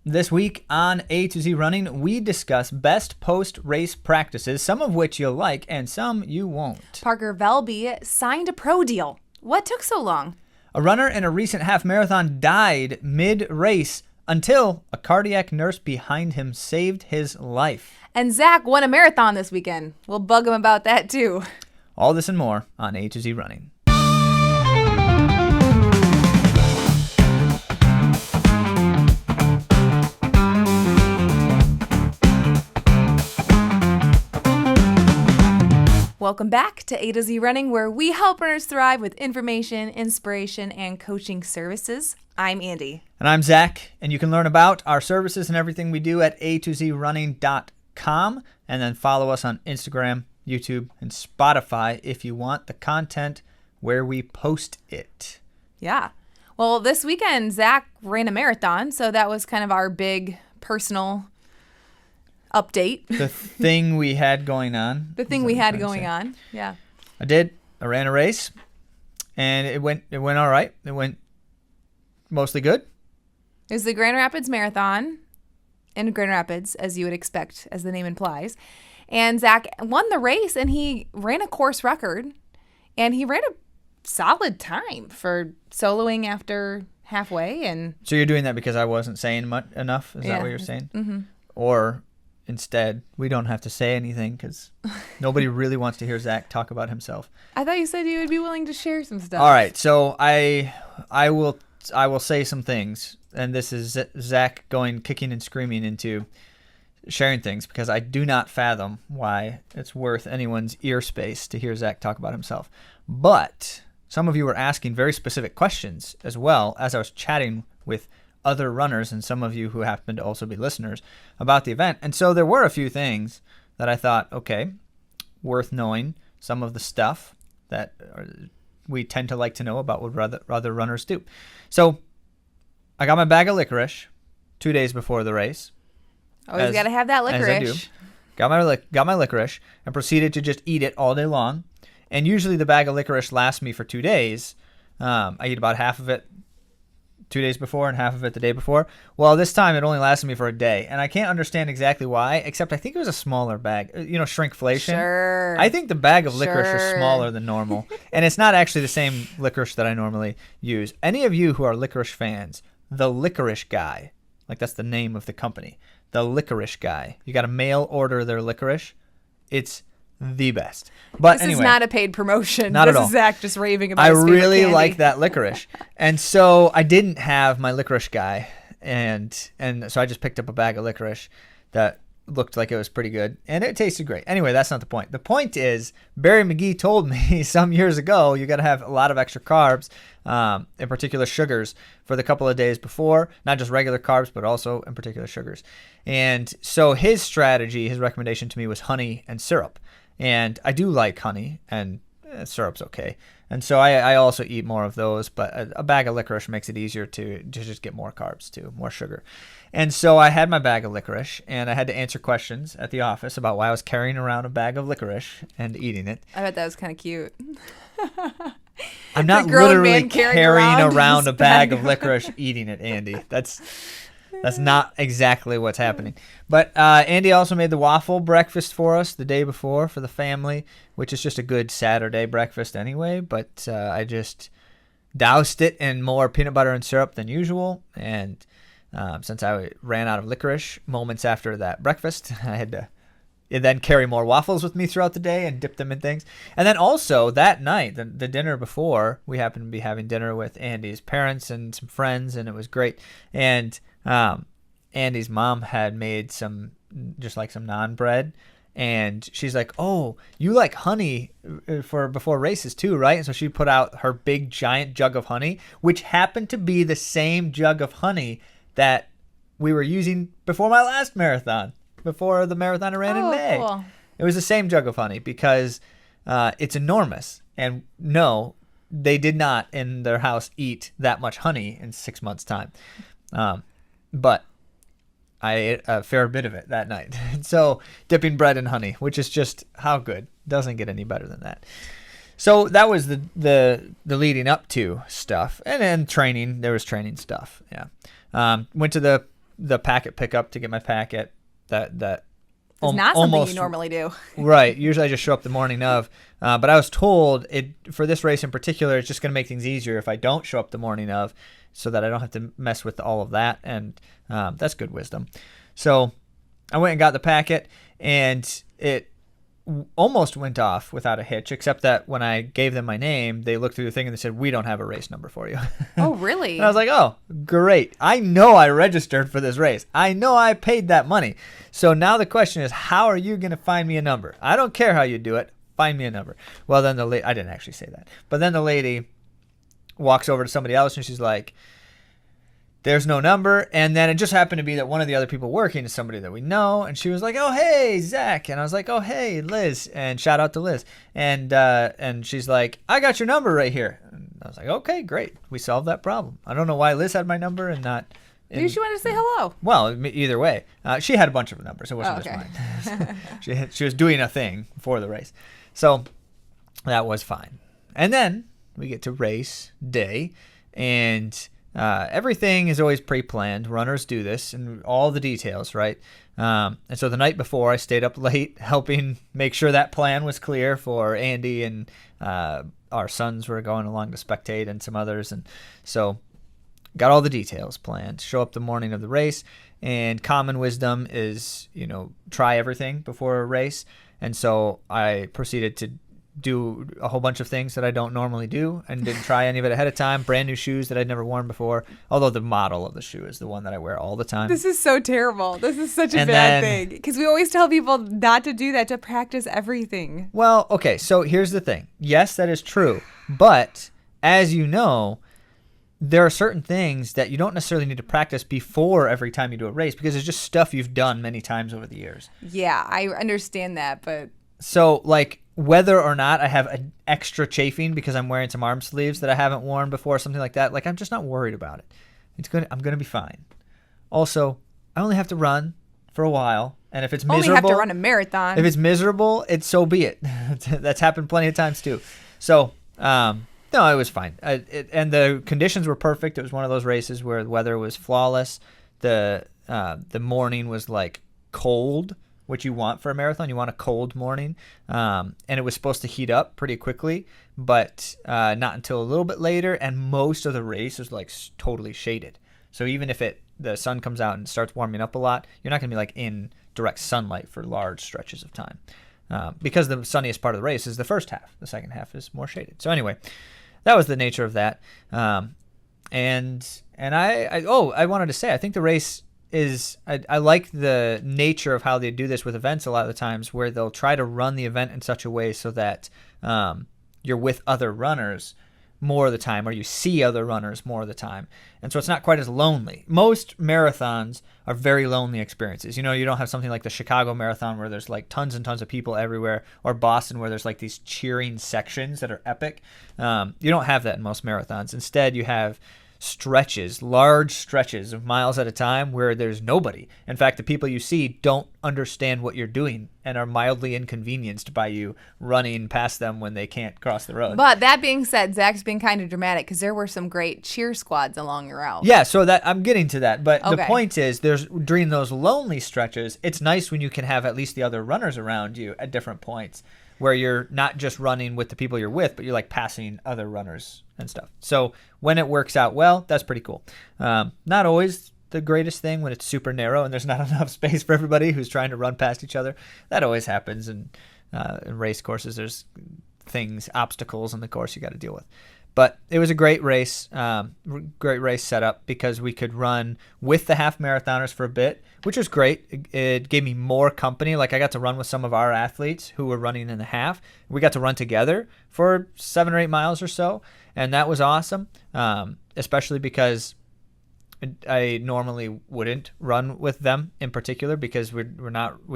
This week on AtoZrunning, we discuss best post-race practices, some of which you'll like and some you won't. Parker Velby signed a pro deal. What took so long? A runner in a recent half marathon died mid-race until a cardiac nurse behind him saved his life. And Zach won a marathon this weekend. We'll bug him about that too. All this and more on AtoZrunning. Welcome back to AtoZrunning, where we help runners thrive with information, inspiration, and coaching services. I'm Andy. And I'm Zach, and you can learn about our services and everything we do at AtoZrunning.com, and then follow us on Instagram, YouTube, and Spotify if you want the content where we post it. Yeah. Well, this weekend, Zach ran a marathon, so that was kind of our big personal update. The thing we had going on. Yeah. I ran a race, and it went all right. It went mostly good. It was the Grand Rapids Marathon in Grand Rapids, as you would expect, as the name implies. And Zach won the race, and he ran a course record, and he ran a solid time for soloing after halfway. And so you're doing that because I wasn't saying much enough? Is that what you're saying? Mm-hmm. Or instead, we don't have to say anything because nobody really wants to hear Zach talk about himself. I thought you said you would be willing to share some stuff. All right, so I will say some things, and this is Zach going kicking and screaming into sharing things because I do not fathom why it's worth anyone's ear space to hear Zach talk about himself. But some of you were asking very specific questions as well as I was chatting with other runners and some of you who happen to also be listeners about the event. And so there were a few things that I thought, okay, worth knowing, some of the stuff that we tend to like to know about what other runners do. So I got my bag of licorice 2 days before the race. Always got to have that licorice. As I do. Got my licorice and proceeded to just eat it all day long. And usually the bag of licorice lasts me for 2 days. I eat about half of it 2 days before and half of it the day before. Well, this time it only lasted me for a day, and I can't understand exactly why, except I think it was a smaller bag. Shrinkflation. Sure. I think the bag of licorice is smaller than normal, and it's not actually the same licorice that I normally use. Any of you who are licorice fans, the Licorice Guy, like that's the name of the company, the Licorice Guy. You got to mail order their licorice. It's the best. But this anyway, is not a paid promotion. Not this at all. Is Zach just raving about I his favorite really candy. like that licorice. And so I didn't have my Licorice Guy, and so I just picked up a bag of licorice that looked like it was pretty good, and it tasted great. Anyway, that's not the point. The point is, Barry McGee told me some years ago, you got to have a lot of extra carbs, in particular sugars, for the couple of days before, not just regular carbs, but also in particular sugars. And so his strategy, his recommendation to me was honey and syrup. And I do like honey, and syrup's okay. And so I also eat more of those, but a bag of licorice makes it easier to just get more carbs too, more sugar. And so I had my bag of licorice, and I had to answer questions at the office about why I was carrying around a bag of licorice and eating it. I bet that was kind of cute. I'm not literally carrying around a bag of licorice eating it, Andy. That's not exactly what's happening. But Andy also made the waffle breakfast for us the day before for the family, which is just a good Saturday breakfast anyway. But I just doused it in more peanut butter and syrup than usual. And since I ran out of licorice moments after that breakfast, I had to then carry more waffles with me throughout the day and dip them in things. And then also that night, the dinner before, we happened to be having dinner with Andy's parents and some friends, and it was great. And Andy's mom had made some naan bread, and she's like, "Oh, you like honey for before races too, right?" And so she put out her big giant jug of honey, which happened to be the same jug of honey that we were using before my last marathon, before the marathon I ran in May. Cool. It was the same jug of honey because it's enormous. And no, they did not in their house eat that much honey in 6 months' time. But I ate a fair bit of it that night. So dipping bread in honey, which is just how good. Doesn't get any better than that. So that was the leading up to stuff. And then training. There was training stuff. Yeah. Went to the the packet pickup to get my packet. That it's not something you normally do. Right. Usually I just show up the morning of. But I was told for this race in particular, it's just going to make things easier if I don't show up the morning of, so that I don't have to mess with all of that. And that's good wisdom. So I went and got the packet, and it almost went off without a hitch, except that when I gave them my name, they looked through the thing and they said, "We don't have a race number for you." Oh, really? And I was like, "Oh, great. I know I registered for this race. I know I paid that money. So now the question is, how are you going to find me a number? I don't care how you do it. Find me a number." Well, then I didn't actually say that. But then the lady walks over to somebody else and she's like, "There's no number." And then it just happened to be that one of the other people working is somebody that we know. And she was like, "Oh, hey, Zach." And I was like, "Oh, hey, Liz." And shout out to Liz. And she's like, "I got your number right here." And I was like, "Okay, great. We solved that problem." I don't know why Liz had my number and not... Maybe she wanted to say hello. Well, either way. She had a bunch of numbers. It wasn't just mine. She was doing a thing for the race. So that was fine. And then we get to race day, and... everything is always pre-planned. Runners do this and all the details, right? And so the night before, I stayed up late helping make sure that plan was clear for Andy, and our sons were going along to spectate, and some others. And so got all the details planned. Show up the morning of the race, and common wisdom is, try everything before a race. And so I proceeded to do a whole bunch of things that I don't normally do, and didn't try any of it ahead of time. Brand new shoes that I'd never worn before, although the model of the shoe is the one that I wear all the time. This is so terrible. This is such a bad thing, because we always tell people not to do that, to practice everything. Well, okay, so here's the thing. Yes, that is true, but as you know, there are certain things that you don't necessarily need to practice before every time you do a race, because it's just stuff you've done many times over the years. Yeah, I understand that, but... So, whether or not I have an extra chafing because I'm wearing some arm sleeves that I haven't worn before, something like that, I'm just not worried about it. I'm gonna be fine. Also, I only have to run for a while, and if it's miserable, only have to run a marathon. If it's miserable, so be it. That's happened plenty of times too. So, no, it was fine. And the conditions were perfect. It was one of those races where the weather was flawless. The morning was cold, which you want for a marathon. You want a cold morning. And it was supposed to heat up pretty quickly, but not until a little bit later. And most of the race is totally shaded. So even if the sun comes out and starts warming up a lot, you're not going to be in direct sunlight for large stretches of time. Because the sunniest part of the race is the first half. The second half is more shaded. So anyway, that was the nature of that. And I wanted to say, I think the race is, I like the nature of how they do this with events a lot of the times, where they'll try to run the event in such a way so that you're with other runners more of the time, or you see other runners more of the time. And so it's not quite as lonely. Most marathons are very lonely experiences. You don't have something like the Chicago Marathon where there's tons and tons of people everywhere, or Boston where there's these cheering sections that are epic. You don't have that in most marathons. Instead, you have large stretches of miles at a time where there's nobody. In fact, the people you see don't understand what you're doing and are mildly inconvenienced by you running past them when they can't cross the road. But that being said, Zach's being kind of dramatic, because there were some great cheer squads along your route. Yeah, so that I'm getting to that. But The point is, during those lonely stretches, it's nice when you can have at least the other runners around you at different points, where you're not just running with the people you're with, but you're passing other runners and stuff. So when it works out well, that's pretty cool. Not always the greatest thing when it's super narrow and there's not enough space for everybody who's trying to run past each other. That always happens in race courses. There's obstacles in the course you got to deal with. But it was a great race setup, because we could run with the half marathoners for a bit, which was great. It gave me more company. I got to run with some of our athletes who were running in the half. We got to run together for 7 or 8 miles or so, and that was awesome, especially because I normally wouldn't run with them in particular, because we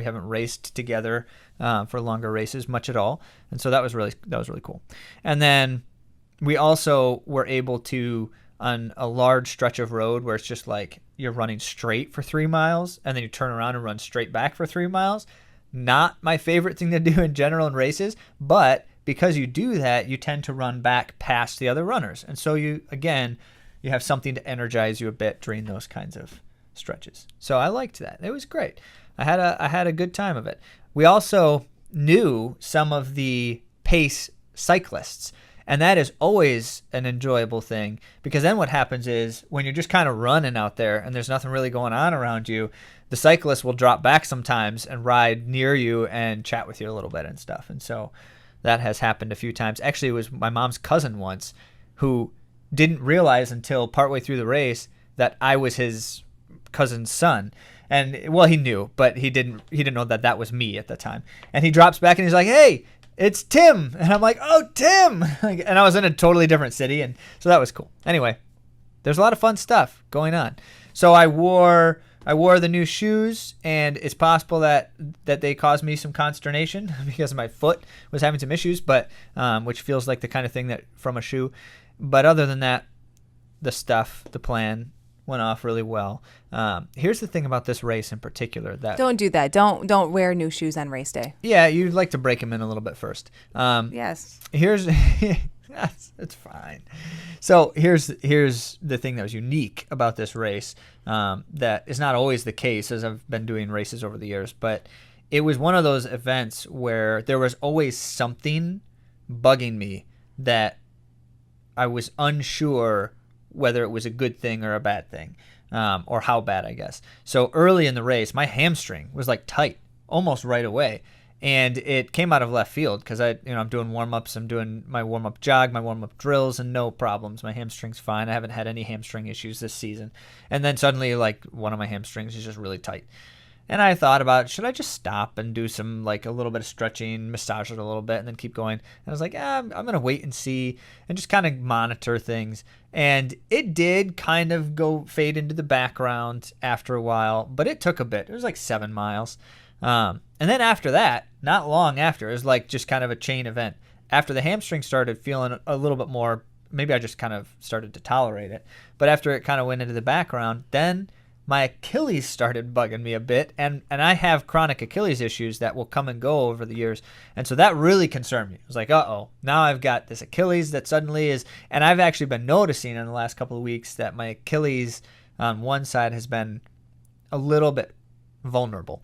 haven't raced together for longer races much at all, and so that was really cool. And then we also were able to, on a large stretch of road where it's just you're running straight for 3 miles and then you turn around and run straight back for 3 miles. Not my favorite thing to do in general in races, but because you do that, you tend to run back past the other runners. And so you have something to energize you a bit during those kinds of stretches. So I liked that. It was great. I had a good time of it. We also knew some of the pace cyclists, and that is always an enjoyable thing, because then what happens is when you're just kind of running out there and there's nothing really going on around you, the cyclists will drop back sometimes and ride near you and chat with you a little bit and stuff. And so that has happened a few times. Actually, it was my mom's cousin once who didn't realize until partway through the race that I was his cousin's son. And well, he knew, but he didn't know that was me at the time. And he drops back and he's like, "Hey, it's Tim." And I'm like, "Oh, Tim." And I was in a totally different city, and so that was cool. Anyway, there's a lot of fun stuff going on. So I wore the new shoes, and it's possible that they caused me some consternation because my foot was having some issues, but which feels like the kind of thing that from a shoe. But other than that, the plan went off really well. Here's the thing about this race in particular. Don't do that. Don't wear new shoes on race day. Yeah, you'd like to break them in a little bit first. Yes. It's fine. So here's the thing that was unique about this race, that is not always the case as I've been doing races over the years, but it was one of those events where there was always something bugging me that I was unsure whether it was a good thing or a bad thing, or how bad, I guess. So early in the race, my hamstring was like tight almost right away. And it came out of left field because I'm doing warm-ups. I'm doing my warm-up jog, my warm-up drills, and no problems. My hamstring's fine. I haven't had any hamstring issues this season. And then suddenly, like, one of my hamstrings is just really tight. And I thought about, should I just stop and do some, like, a little bit of stretching, massage it a little bit, and then keep going? And I was like, I'm going to wait and see and just kind of monitor things. And it did kind of fade into the background after a while, but it took a bit. It was like 7 miles. And then after that, not long after, it was like just kind of a chain event. After the hamstring started feeling a little bit more, maybe I just kind of started to tolerate it. But after it kind of went into the background, then my Achilles started bugging me a bit. And I have chronic Achilles issues that will come and go over the years. And so that really concerned me. I was like, uh-oh, now I've got this Achilles that suddenly is, and I've actually been noticing in the last couple of weeks that my Achilles on one side has been a little bit vulnerable.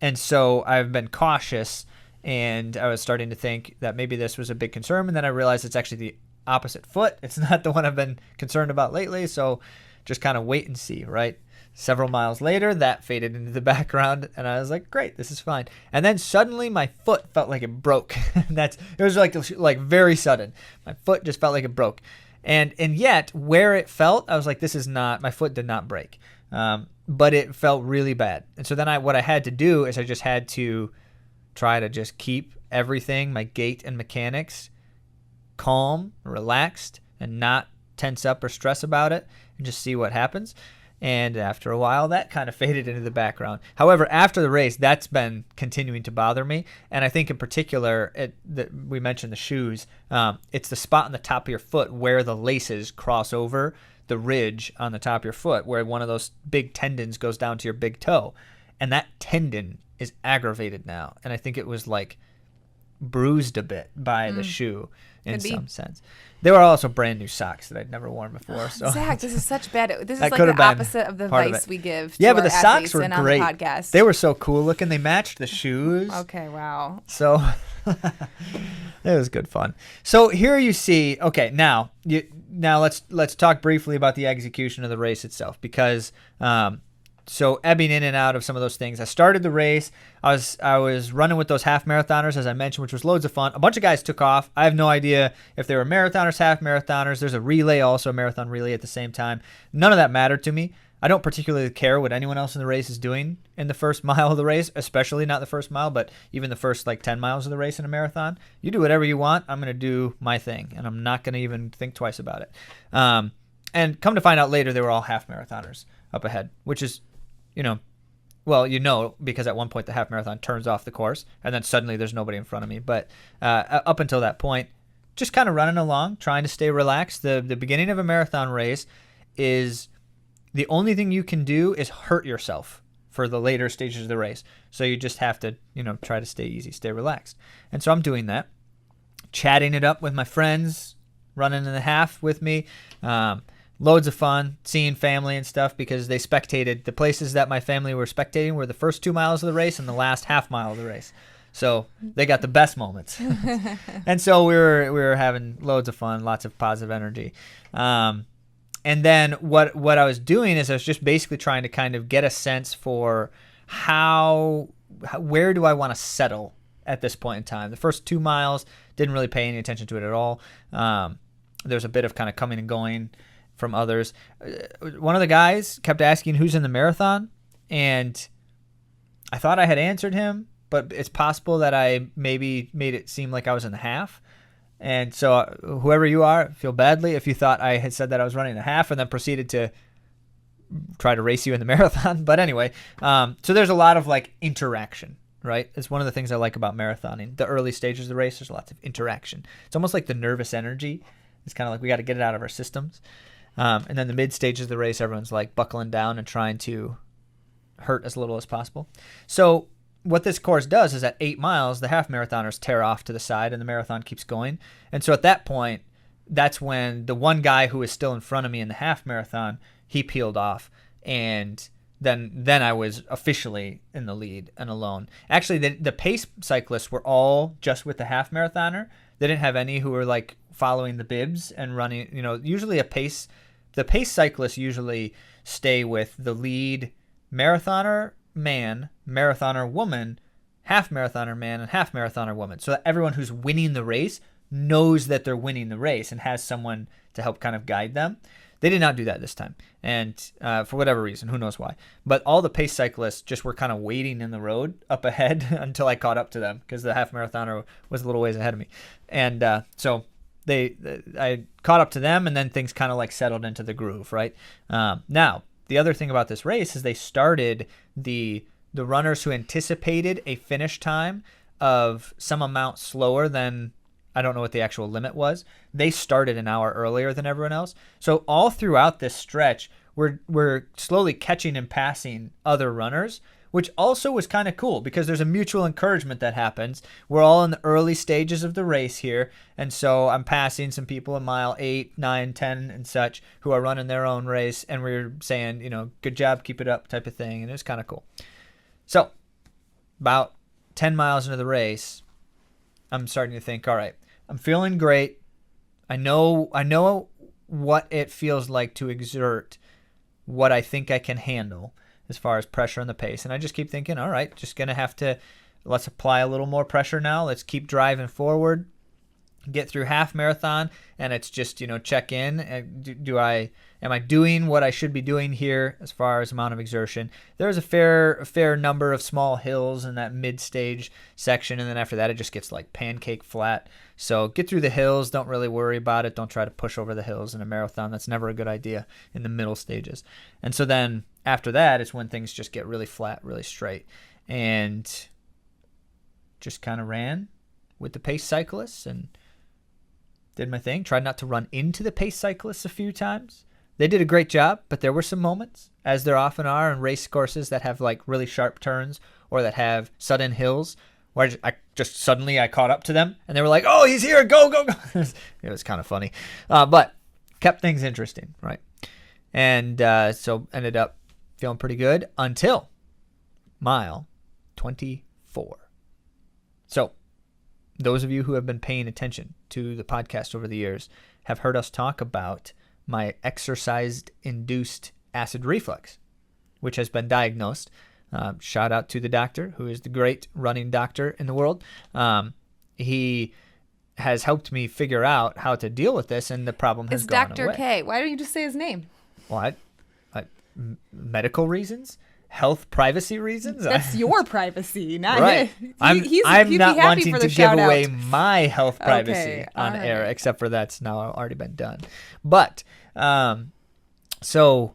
And so I've been cautious, and I was starting to think that maybe this was a big concern, and then I realized it's actually the opposite foot. It's not the one I've been concerned about lately, so just kind of wait and see, right? Several miles later, that faded into the background, and I was like, great, this is fine. And then suddenly my foot felt like it broke. It was like very sudden. My foot just felt like it broke. And yet, where it felt, I was like, my foot did not break. But it felt really bad. And so then what I had to do is I just had to try to just keep everything, my gait and mechanics, calm, relaxed, and not tense up or stress about it, and just see what happens. And after a while, that kind of faded into the background. However, after the race, that's been continuing to bother me. And I think in particular, we mentioned the shoes. It's the spot on the top of your foot where the laces cross over the ridge on the top of your foot, where one of those big tendons goes down to your big toe. And that tendon is aggravated now. And I think it was like bruised a bit by the shoe in some sense. They were also brand new socks that I'd never worn before. So Zach, this is such bad. This is like the opposite of the advice we give to but our the socks were great. On the podcast. They were so cool looking. They matched the shoes. Okay, wow. So it was good fun. So here you see, okay, now let's talk briefly about the execution of the race itself, because so ebbing in and out of some of those things. I started the race. I was running with those half marathoners, as I mentioned, which was loads of fun. A bunch of guys took off. I have no idea if they were marathoners, half marathoners. There's a relay also, a marathon relay at the same time. None of that mattered to me. I don't particularly care what anyone else in the race is doing in the first mile of the race, especially not the first mile, but even the first 10 miles of the race in a marathon. You do whatever you want. I'm going to do my thing, and I'm not going to even think twice about it. And come to find out later, they were all half marathoners up ahead, which is, because at one point the half marathon turns off the course, and then suddenly there's nobody in front of me. But up until that point, just kind of running along, trying to stay relaxed. The beginning of a marathon race is the only thing you can do is hurt yourself for the later stages of the race. So you just have to, try to stay easy, stay relaxed. And so I'm doing that, chatting it up with my friends, running in the half with me, loads of fun seeing family and stuff because they spectated. The places that my family were spectating were the first 2 miles of the race and the last half mile of the race. So they got the best moments. And so we were having loads of fun, lots of positive energy. And then what I was doing is I was just basically trying to kind of get a sense for where do I want to settle at this point in time. The first 2 miles, didn't really pay any attention to it at all. There's a bit of kind of coming and going from others. One of the guys kept asking who's in the marathon, and I thought I had answered him, but it's possible that I maybe made it seem like I was in the half. And so whoever you are, feel badly if you thought I had said that I was running the half and then proceeded to try to race you in the marathon. But anyway, so there's a lot of like interaction, right? It's one of the things I like about marathoning. The early stages of the race, there's lots of interaction. It's almost like the nervous energy. It's kind of like we got to get it out of our systems. And then the mid stages of the race, everyone's like buckling down and trying to hurt as little as possible. So what this course does is at 8 miles, the half marathoners tear off to the side and the marathon keeps going. And so at that point, that's when the one guy who was still in front of me in the half marathon, he peeled off. And then I was officially in the lead and alone. Actually, the pace cyclists were all just with the half marathoner. They didn't have any who were like following the bibs and running. Usually the pace cyclists usually stay with the lead marathoner man, marathoner woman, half marathoner man, and half marathoner woman. So that everyone who's winning the race knows that they're winning the race and has someone to help kind of guide them. They did not do that this time, and for whatever reason, who knows why. But all the pace cyclists just were kind of waiting in the road up ahead until I caught up to them because the half marathoner was a little ways ahead of me. And so I caught up to them, and then things kind of like settled into the groove, right? Now, the other thing about this race is they started the runners who anticipated a finish time of some amount slower than, I don't know what the actual limit was. They started an hour earlier than everyone else. So all throughout this stretch, we're slowly catching and passing other runners, which also was kind of cool because there's a mutual encouragement that happens. We're all in the early stages of the race here. And so I'm passing some people in mile 8, 9, 10 and such who are running their own race. And we're saying, good job, keep it up type of thing. And it was kind of cool. So about 10 miles into the race, I'm starting to think, all right, I'm feeling great. I know what it feels like to exert what I think I can handle as far as pressure and the pace. And I just keep thinking, all right, just going to have to, let's apply a little more pressure now. Let's keep driving forward, get through half marathon. And it's just, check in. Am I doing what I should be doing here as far as amount of exertion? There's a fair number of small hills in that mid stage section. And then after that, it just gets like pancake flat. So get through the hills. Don't really worry about it. Don't try to push over the hills in a marathon. That's never a good idea in the middle stages. And so then after that, it's when things just get really flat, really straight. And just kind of ran with the pace cyclists and did my thing. Tried not to run into the pace cyclists a few times. They did a great job, but there were some moments, as there often are in race courses that have like really sharp turns or that have sudden hills, where I just suddenly caught up to them and they were like, "Oh, he's here! Go, go, go!" It was kind of funny, but kept things interesting, right? And so ended up feeling pretty good until mile 24. So those of you who have been paying attention to the podcast over the years have heard us talk about my exercise-induced acid reflux, which has been diagnosed. Shout out to the doctor, who is the great running doctor in the world. He has helped me figure out how to deal with this, and the problem has gone away. It's Dr. K. Why don't you just say his name? What? Medical reasons? Health privacy reasons? That's your privacy, not right. his. I'm not wanting to give away my health privacy on right. air, except for that's now already been done. But so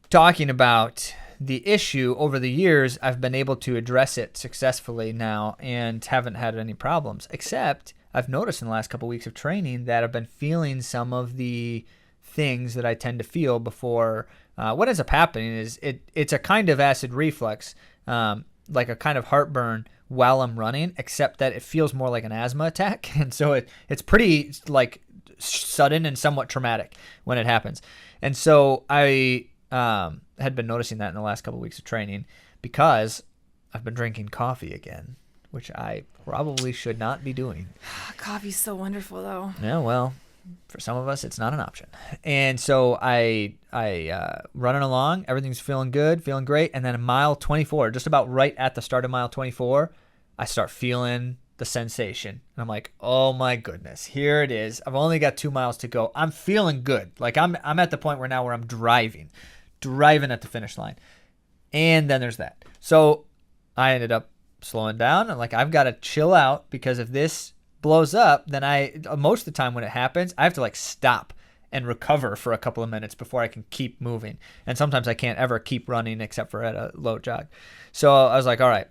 talking about the issue over the years, I've been able to address it successfully now and haven't had any problems, except I've noticed in the last couple of weeks of training that I've been feeling some of the things that I tend to feel before. What ends up happening is it's a kind of acid reflux, like a kind of heartburn while I'm running, except that it feels more like an asthma attack. And so it's pretty like sudden and somewhat traumatic when it happens. And so I had been noticing that in the last couple of weeks of training because I've been drinking coffee again, which I probably should not be doing. Coffee's so wonderful, though. Yeah, well, for some of us, it's not an option. And so I running along, everything's feeling good, feeling great. And then mile 24, just about right at the start of mile 24, I start feeling the sensation. And I'm like, oh my goodness, here it is. I've only got 2 miles to go. I'm feeling good. Like I'm at the point where I'm driving at the finish line. And then there's that. So I ended up slowing down. And like, I've got to chill out because if this blows up, then most of the time when it happens, I have to like stop and recover for a couple of minutes before I can keep moving. And sometimes I can't ever keep running except for at a low jog. So I was like, all right,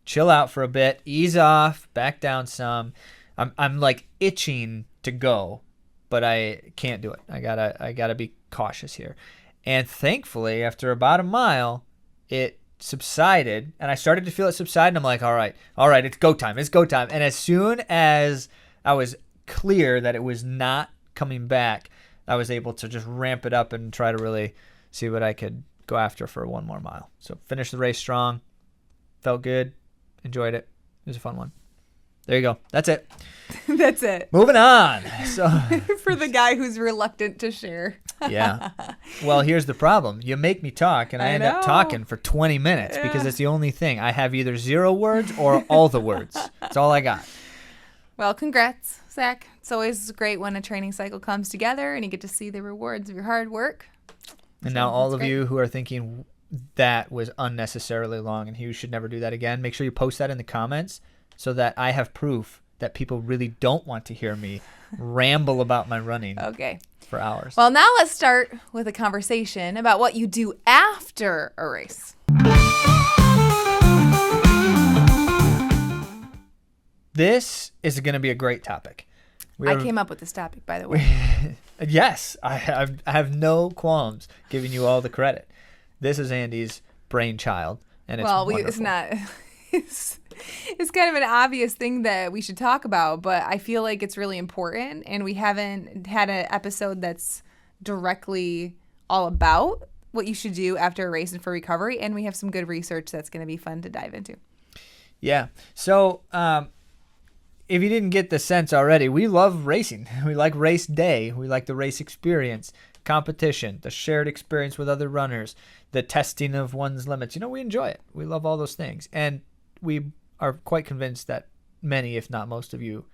chill out for a bit, ease off, back down some. I'm like itching to go, but I can't do it. I gotta be cautious here. And thankfully, after about a mile, it subsided, and I started to feel it subside, and I'm like, all right, it's go time. And as soon as I was clear that it was not coming back, I was able to just ramp it up and try to really see what I could go after for 1 more mile. So finished the race strong, felt good, enjoyed it. It was a fun one. There you go. That's it. That's it. Moving on. So for the guy who's reluctant to share. Yeah. Well, here's the problem. You make me talk, and I end up talking for 20 minutes because it's the only thing. I have either 0 words or all the words. That's all I got. Well, congrats, Zach. It's always great when a training cycle comes together and you get to see the rewards of your hard work. And now all of you who are thinking that was unnecessarily long and you should never do that again, make sure you post that in the comments so that I have proof that people really don't want to hear me ramble about my running. Okay. For hours. Well, now let's start with a conversation about what you do after a race. This is going to be a great topic. I came up with this topic, by the way. Yes, I have no qualms giving you all the credit. This is Andy's brainchild, and it's wonderful. It's not. It's kind of an obvious thing that we should talk about, but I feel like it's really important, and we haven't had an episode that's directly all about what you should do after a race and for recovery, and we have some good research that's going to be fun to dive into. Yeah. So if you didn't get the sense already, we love racing. We like race day. We like the race experience, competition, the shared experience with other runners, the testing of one's limits. We enjoy it. We love all those things. And we are quite convinced that many, if not most of you,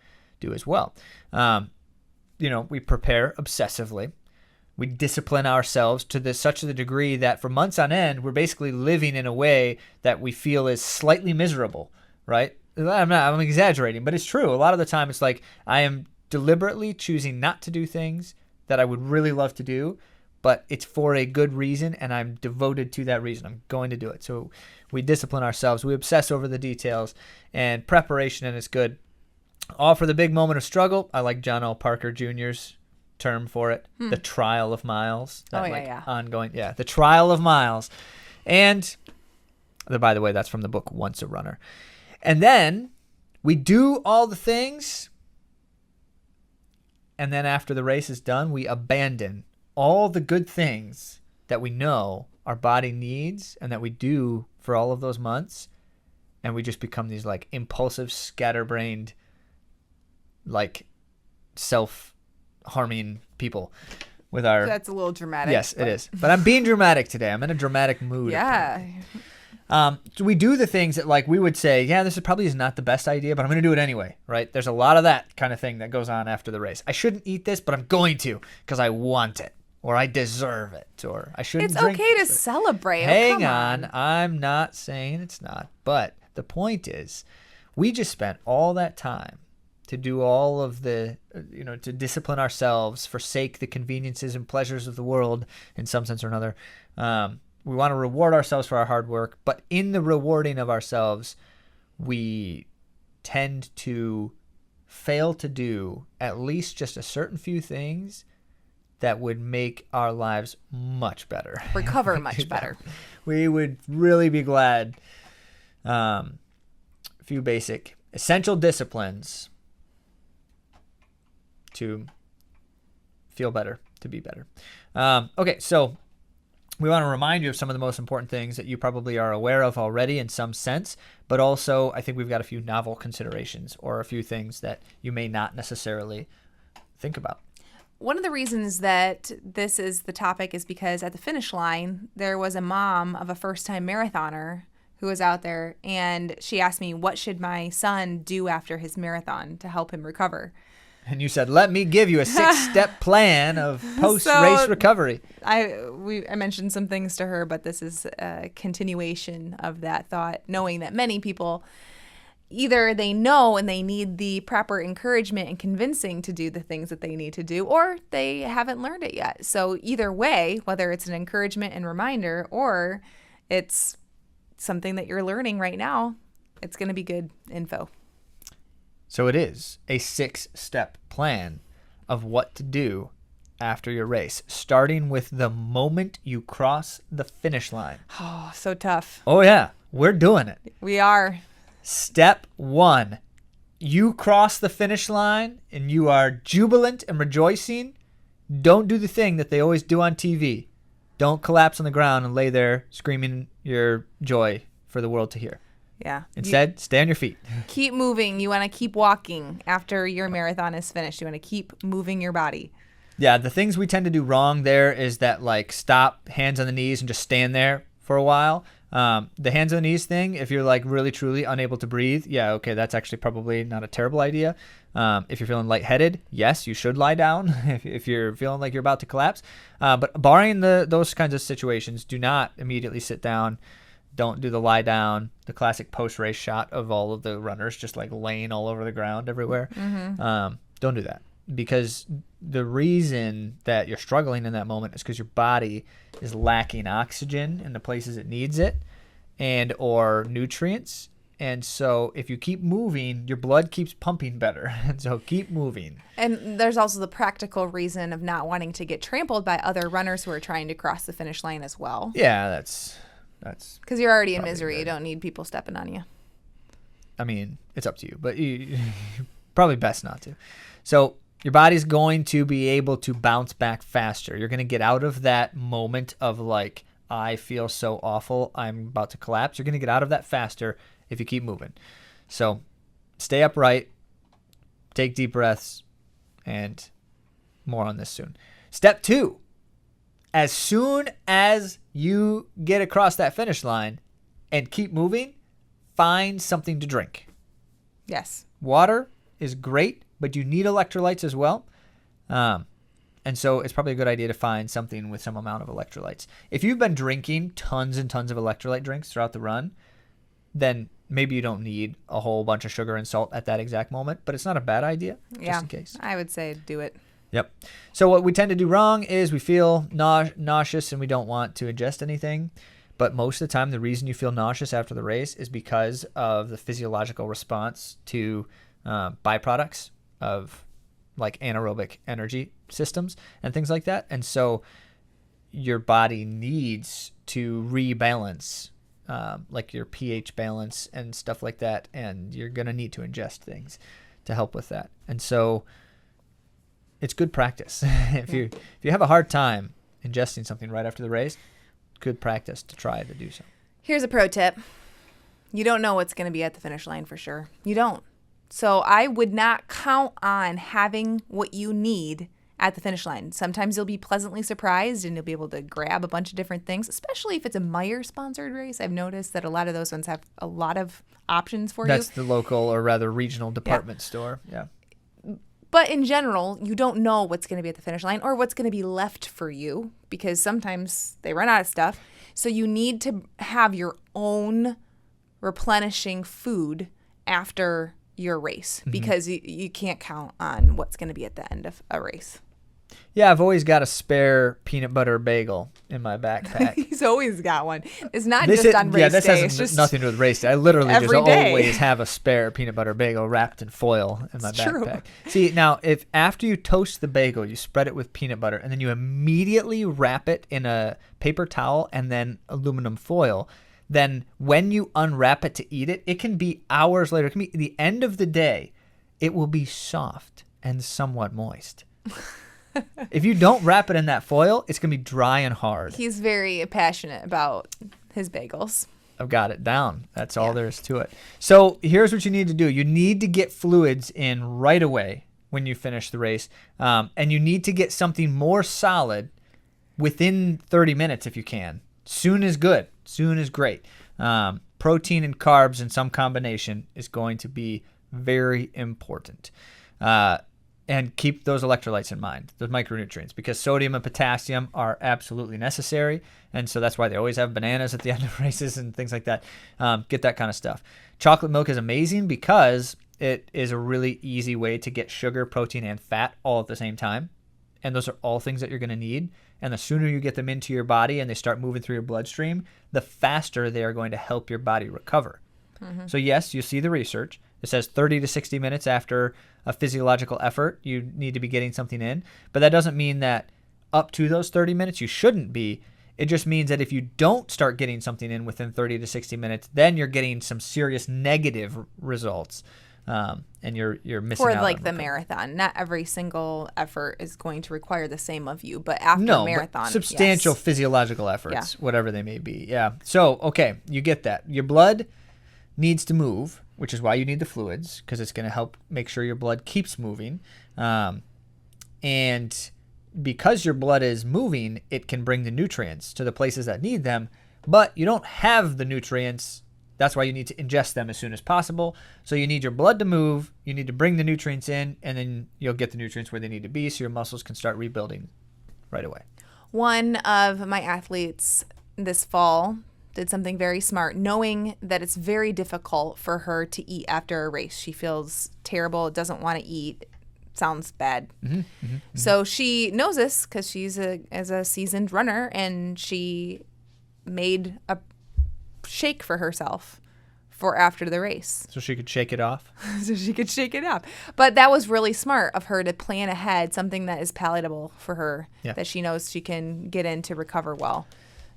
do as well. We prepare obsessively. We discipline ourselves to such a degree that for months on end, we're basically living in a way that we feel is slightly miserable, right? I'm exaggerating, but it's true. A lot of the time it's like I am deliberately choosing not to do things that I would really love to do, but it's for a good reason, and I'm devoted to that reason. I'm going to do it. So we discipline ourselves. We obsess over the details, and preparation, and it's good. All for the big moment of struggle. I like John L. Parker Jr.'s term for it, the trial of miles. Ongoing. Yeah, the trial of miles. And by the way, that's from the book Once a Runner. And then we do all the things, and then after the race is done, we abandon all the good things that we know our body needs and that we do for all of those months, and we just become these like impulsive, scatterbrained, like self-harming people with our... That's a little dramatic. Yes, it is. But I'm being dramatic today. I'm in a dramatic mood. Yeah. So we do the things that like we would say, yeah, this is not the best idea, but I'm going to do it anyway, right? There's a lot of that kind of thing that goes on after the race. I shouldn't eat this, but I'm going to because I want it, or I deserve it, or I shouldn't drink. It's okay to celebrate. Hang on. I'm not saying it's not, but the point is we just spent all that time to do all of the, to discipline ourselves, forsake the conveniences and pleasures of the world in some sense or another. We want to reward ourselves for our hard work, but in the rewarding of ourselves, we tend to fail to do at least just a certain few thw that would make our lives much better. Recover much better. We would really be glad. A few basic essential disciplines to feel better, to be better. Okay, so we want to remind you of some of the most important things that you probably are aware of already in some sense, but also I think we've got a few novel considerations or a few things that you may not necessarily think about. One of the reasons that this is the topic is because at the finish line, there was a mom of a first-time marathoner who was out there, and she asked me, what should my son do after his marathon to help him recover? And you said, let me give you a 6-step plan of post-race recovery. I mentioned some things to her, but this is a continuation of that thought, knowing that many people, either they know and they need the proper encouragement and convincing to do the things that they need to do, or they haven't learned it yet. So either way, whether it's an encouragement and reminder or it's something that you're learning right now, it's going to be good info. So it is a 6-step plan of what to do after your race, starting with the moment you cross the finish line. Oh, so tough. Oh, yeah. We're doing it. We are. Step 1, you cross the finish line and you are jubilant and rejoicing. Don't do the thing that they always do on TV. Don't collapse on the ground and lay there screaming your joy for the world to hear. Yeah. Instead, stay on your feet. Keep moving. You want to keep walking after your marathon is finished. You want to keep moving your body. Yeah, the things we tend to do wrong there is that, like, stop, hands on the knees, and just stand there for a while. The hands on the knees thing, if you're, like, really, truly unable to breathe, yeah, okay, that's actually probably not a terrible idea. If you're feeling lightheaded, yes, you should lie down if you're feeling like you're about to collapse. But barring those kinds of situations, do not immediately sit down. Don't do the lie down, the classic post-race shot of all of the runners just like laying all over the ground everywhere. Mm-hmm. Don't do that, because the reason that you're struggling in that moment is because your body is lacking oxygen in the places it needs it and or nutrients. And so if you keep moving, your blood keeps pumping better. And so keep moving. And there's also the practical reason of not wanting to get trampled by other runners who are trying to cross the finish line as well. Yeah, that's because you're already in misery. Good. You don't need people stepping on you. I mean, it's up to you, but you probably best not to. So your body's going to be able to bounce back faster. You're going to get out of that moment of like, I feel so awful, I'm about to collapse. You're going to get out of that faster if you keep moving. So stay upright, take deep breaths, and more on this soon. Step 2. As soon as you get across that finish line and keep moving, find something to drink. Yes. Water is great, but you need electrolytes as well. And so it's probably a good idea to find something with some amount of electrolytes. If you've been drinking tons and tons of electrolyte drinks throughout the run, then maybe you don't need a whole bunch of sugar and salt at that exact moment, but it's not a bad idea, just in case. I would say do it. Yep. So what we tend to do wrong is we feel nauseous and we don't want to ingest anything. But most of the time, the reason you feel nauseous after the race is because of the physiological response to byproducts of like anaerobic energy systems and things like that. And so your body needs to rebalance like your pH balance and stuff like that. And you're going to need to ingest things to help with that. And so it's good practice. If you have a hard time ingesting something right after the race, good practice to try to do so. Here's a pro tip. You don't know what's going to be at the finish line for sure. You don't. So I would not count on having what you need at the finish line. Sometimes you'll be pleasantly surprised and you'll be able to grab a bunch of different things, especially if it's a Meijer-sponsored race. I've noticed that a lot of those ones have a lot of options for you. That's the local or rather regional department store. Yeah. But in general, you don't know what's going to be at the finish line or what's going to be left for you because sometimes they run out of stuff. So you need to have your own replenishing food after your race because you can't count on what's going to be at the end of a race. Yeah, I've always got a spare peanut butter bagel in my backpack. He's always got one. It's not just on race day. Yeah, this has just nothing to do with race day. I literally just day. Always have a spare peanut butter bagel wrapped in foil in my backpack. True. See, now, if after you toast the bagel, you spread it with peanut butter, and then you immediately wrap it in a paper towel and then aluminum foil, then when you unwrap it to eat it, it can be hours later. It can be the end of the day. It will be soft and somewhat moist. If you don't wrap it in that foil, it's going to be dry and hard. He's very passionate about his bagels. I've got it down. That's all there is to it. So here's what you need to do. You need to get fluids in right away when you finish the race. And you need to get something more solid within 30 minutes if you can. Soon is good. Soon is great. Protein and carbs in some combination is going to be very important. And keep those electrolytes in mind, those micronutrients, because sodium and potassium are absolutely necessary. And so that's why they always have bananas at the end of races and things like that. Get that kind of stuff. Chocolate milk is amazing because it is a really easy way to get sugar, protein, and fat all at the same time. And those are all things that you're going to need. And the sooner you get them into your body and they start moving through your bloodstream, the faster they are going to help your body recover. Mm-hmm. So yes, you see the research. It says 30 to 60 minutes after a physiological effort, you need to be getting something in. But that doesn't mean that up to those 30 minutes, you shouldn't be. It just means that if you don't start getting something in within 30 to 60 minutes, then you're getting some serious negative results. And you're missing out. For like the marathon, not every single effort is going to require the same of you, but after a marathon, but substantial physiological efforts, whatever they may be. Yeah. So, okay, you get that. Your blood needs to move, which is why you need the fluids, because it's going to help make sure your blood keeps moving. And because your blood is moving, it can bring the nutrients to the places that need them, but you don't have the nutrients. That's why you need to ingest them as soon as possible. So you need your blood to move, you need to bring the nutrients in, and then you'll get the nutrients where they need to be so your muscles can start rebuilding right away. One of my athletes this fall did something very smart, knowing that it's very difficult for her to eat after a race. She feels terrible, doesn't want to eat. Sounds bad. Mm-hmm, mm-hmm, mm-hmm. So she knows this because she's a seasoned runner, and she made a shake for herself for after the race. So she could shake it off? But that was really smart of her to plan ahead something that is palatable for her, that she knows she can get in to recover well.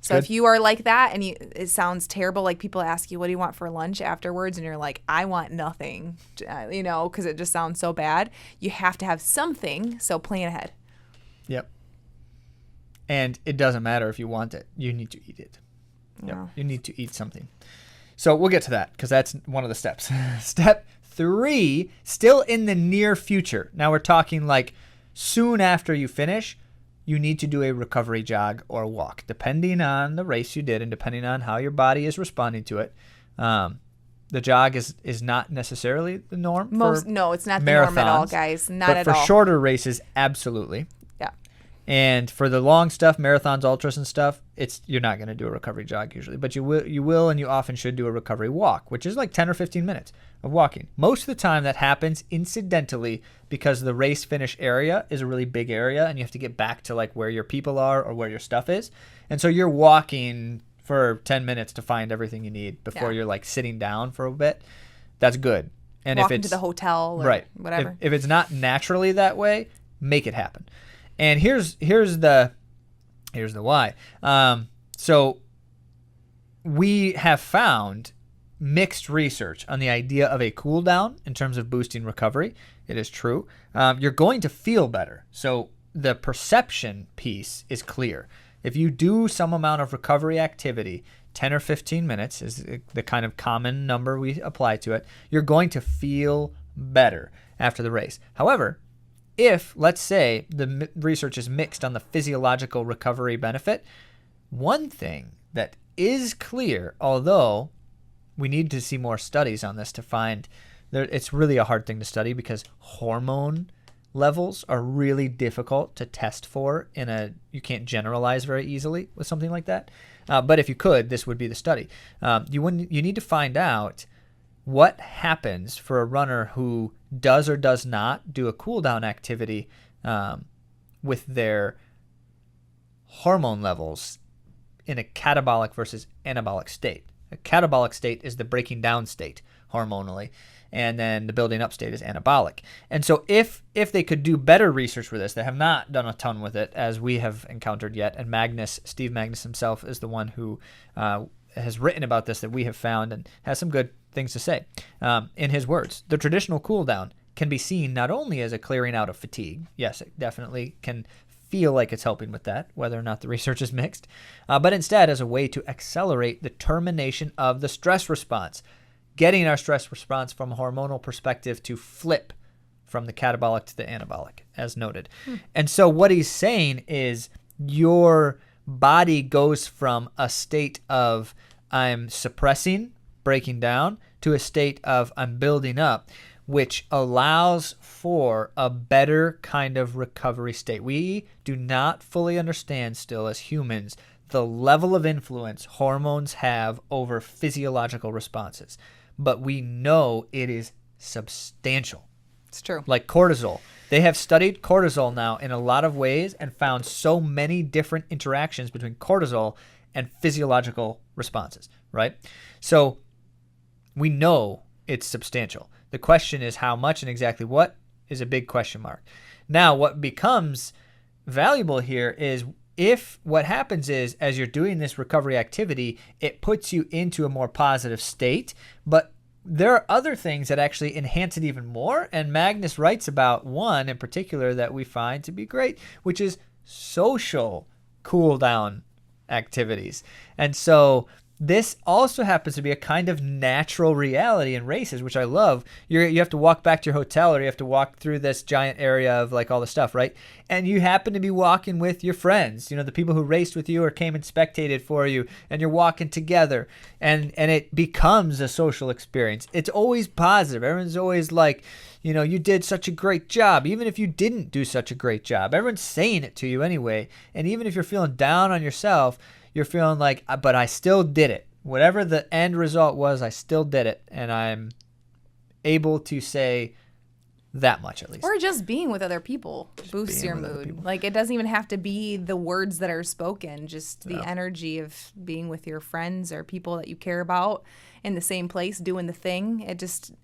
So if you are like that and it sounds terrible, like people ask you, what do you want for lunch afterwards? And you're like, I want nothing, because it just sounds so bad. You have to have something, so plan ahead. Yep. And it doesn't matter if you want it. You need to eat it. Yep. Yeah. You need to eat something. So we'll get to that because that's one of the steps. Step 3, still in the near future. Now we're talking like soon after you finish, you need to do a recovery jog or walk, depending on the race you did and depending on how your body is responding to it. The jog is not necessarily the norm. No, it's not the norm at all, guys. Not at all. But for shorter races, absolutely. Yeah. And for the long stuff, marathons, ultras, and stuff, you're not going to do a recovery jog usually, but you will, and you often should do a recovery walk, which is like 10 or 15 minutes of walking. Most of the time, that happens incidentally because the race finish area is a really big area, and you have to get back to like where your people are or where your stuff is, and so you're walking for 10 minutes to find everything you need before you're like sitting down for a bit. That's good. And walking to the hotel or whatever. If it's not naturally that way, make it happen. And here's the why. So we have found mixed research on the idea of a cool down in terms of boosting recovery. It is true. You're going to feel better. So the perception piece is clear. If you do some amount of recovery activity, 10 or 15 minutes is the kind of common number we apply to it, you're going to feel better after the race. However, if, let's say, the research is mixed on the physiological recovery benefit, one thing that is clear, although we need to see more studies on this to find, it's really a hard thing to study because hormone levels are really difficult to test for you can't generalize very easily with something like that. But if you could, this would be the study. You need to find out what happens for a runner who does or does not do a cool down activity with their hormone levels in a catabolic versus anabolic state. A catabolic state is the breaking down state hormonally, and then the building up state is anabolic. And so if they could do better research with this, they have not done a ton with it as we have encountered yet, and Steve Magnus himself is the one who has written about this that we have found and has some good things to say. In his words, the traditional cool down can be seen not only as a clearing out of fatigue. Yes, it definitely can feel like it's helping with that, whether or not the research is mixed, but instead as a way to accelerate the termination of the stress response, getting our stress response from a hormonal perspective to flip from the catabolic to the anabolic, as noted. And so what he's saying is your body goes from a state of I'm suppressing, breaking down, to a state of I'm building up, which allows for a better kind of recovery state. We do not fully understand still as humans the level of influence hormones have over physiological responses, but we know it is substantial. It's true. Like cortisol. They have studied cortisol now in a lot of ways and found so many different interactions between cortisol and physiological responses, right? So we know it's substantial. The question is how much and exactly what is a big question mark. Now, what becomes valuable here is if what happens is as you're doing this recovery activity, it puts you into a more positive state, but there are other things that actually enhance it even more. And Magnus writes about one in particular that we find to be great, which is social cool down activities. And so this also happens to be a kind of natural reality in races, which I love. You have to walk back to your hotel, or you have to walk through this giant area of like all the stuff, right? And you happen to be walking with your friends, the people who raced with you or came and spectated for you, and you're walking together, and it becomes a social experience. It's always positive. Everyone's always like, you did such a great job, even if you didn't do such a great job. Everyone's saying it to you anyway. And even if you're feeling down on yourself, you're feeling like, but I still did it. Whatever the end result was, I still did it. And I'm able to say that much at least. Or just being with other people boosts your mood. Like it doesn't even have to be the words that are spoken, just the energy of being with your friends or people that you care about in the same place doing the thing.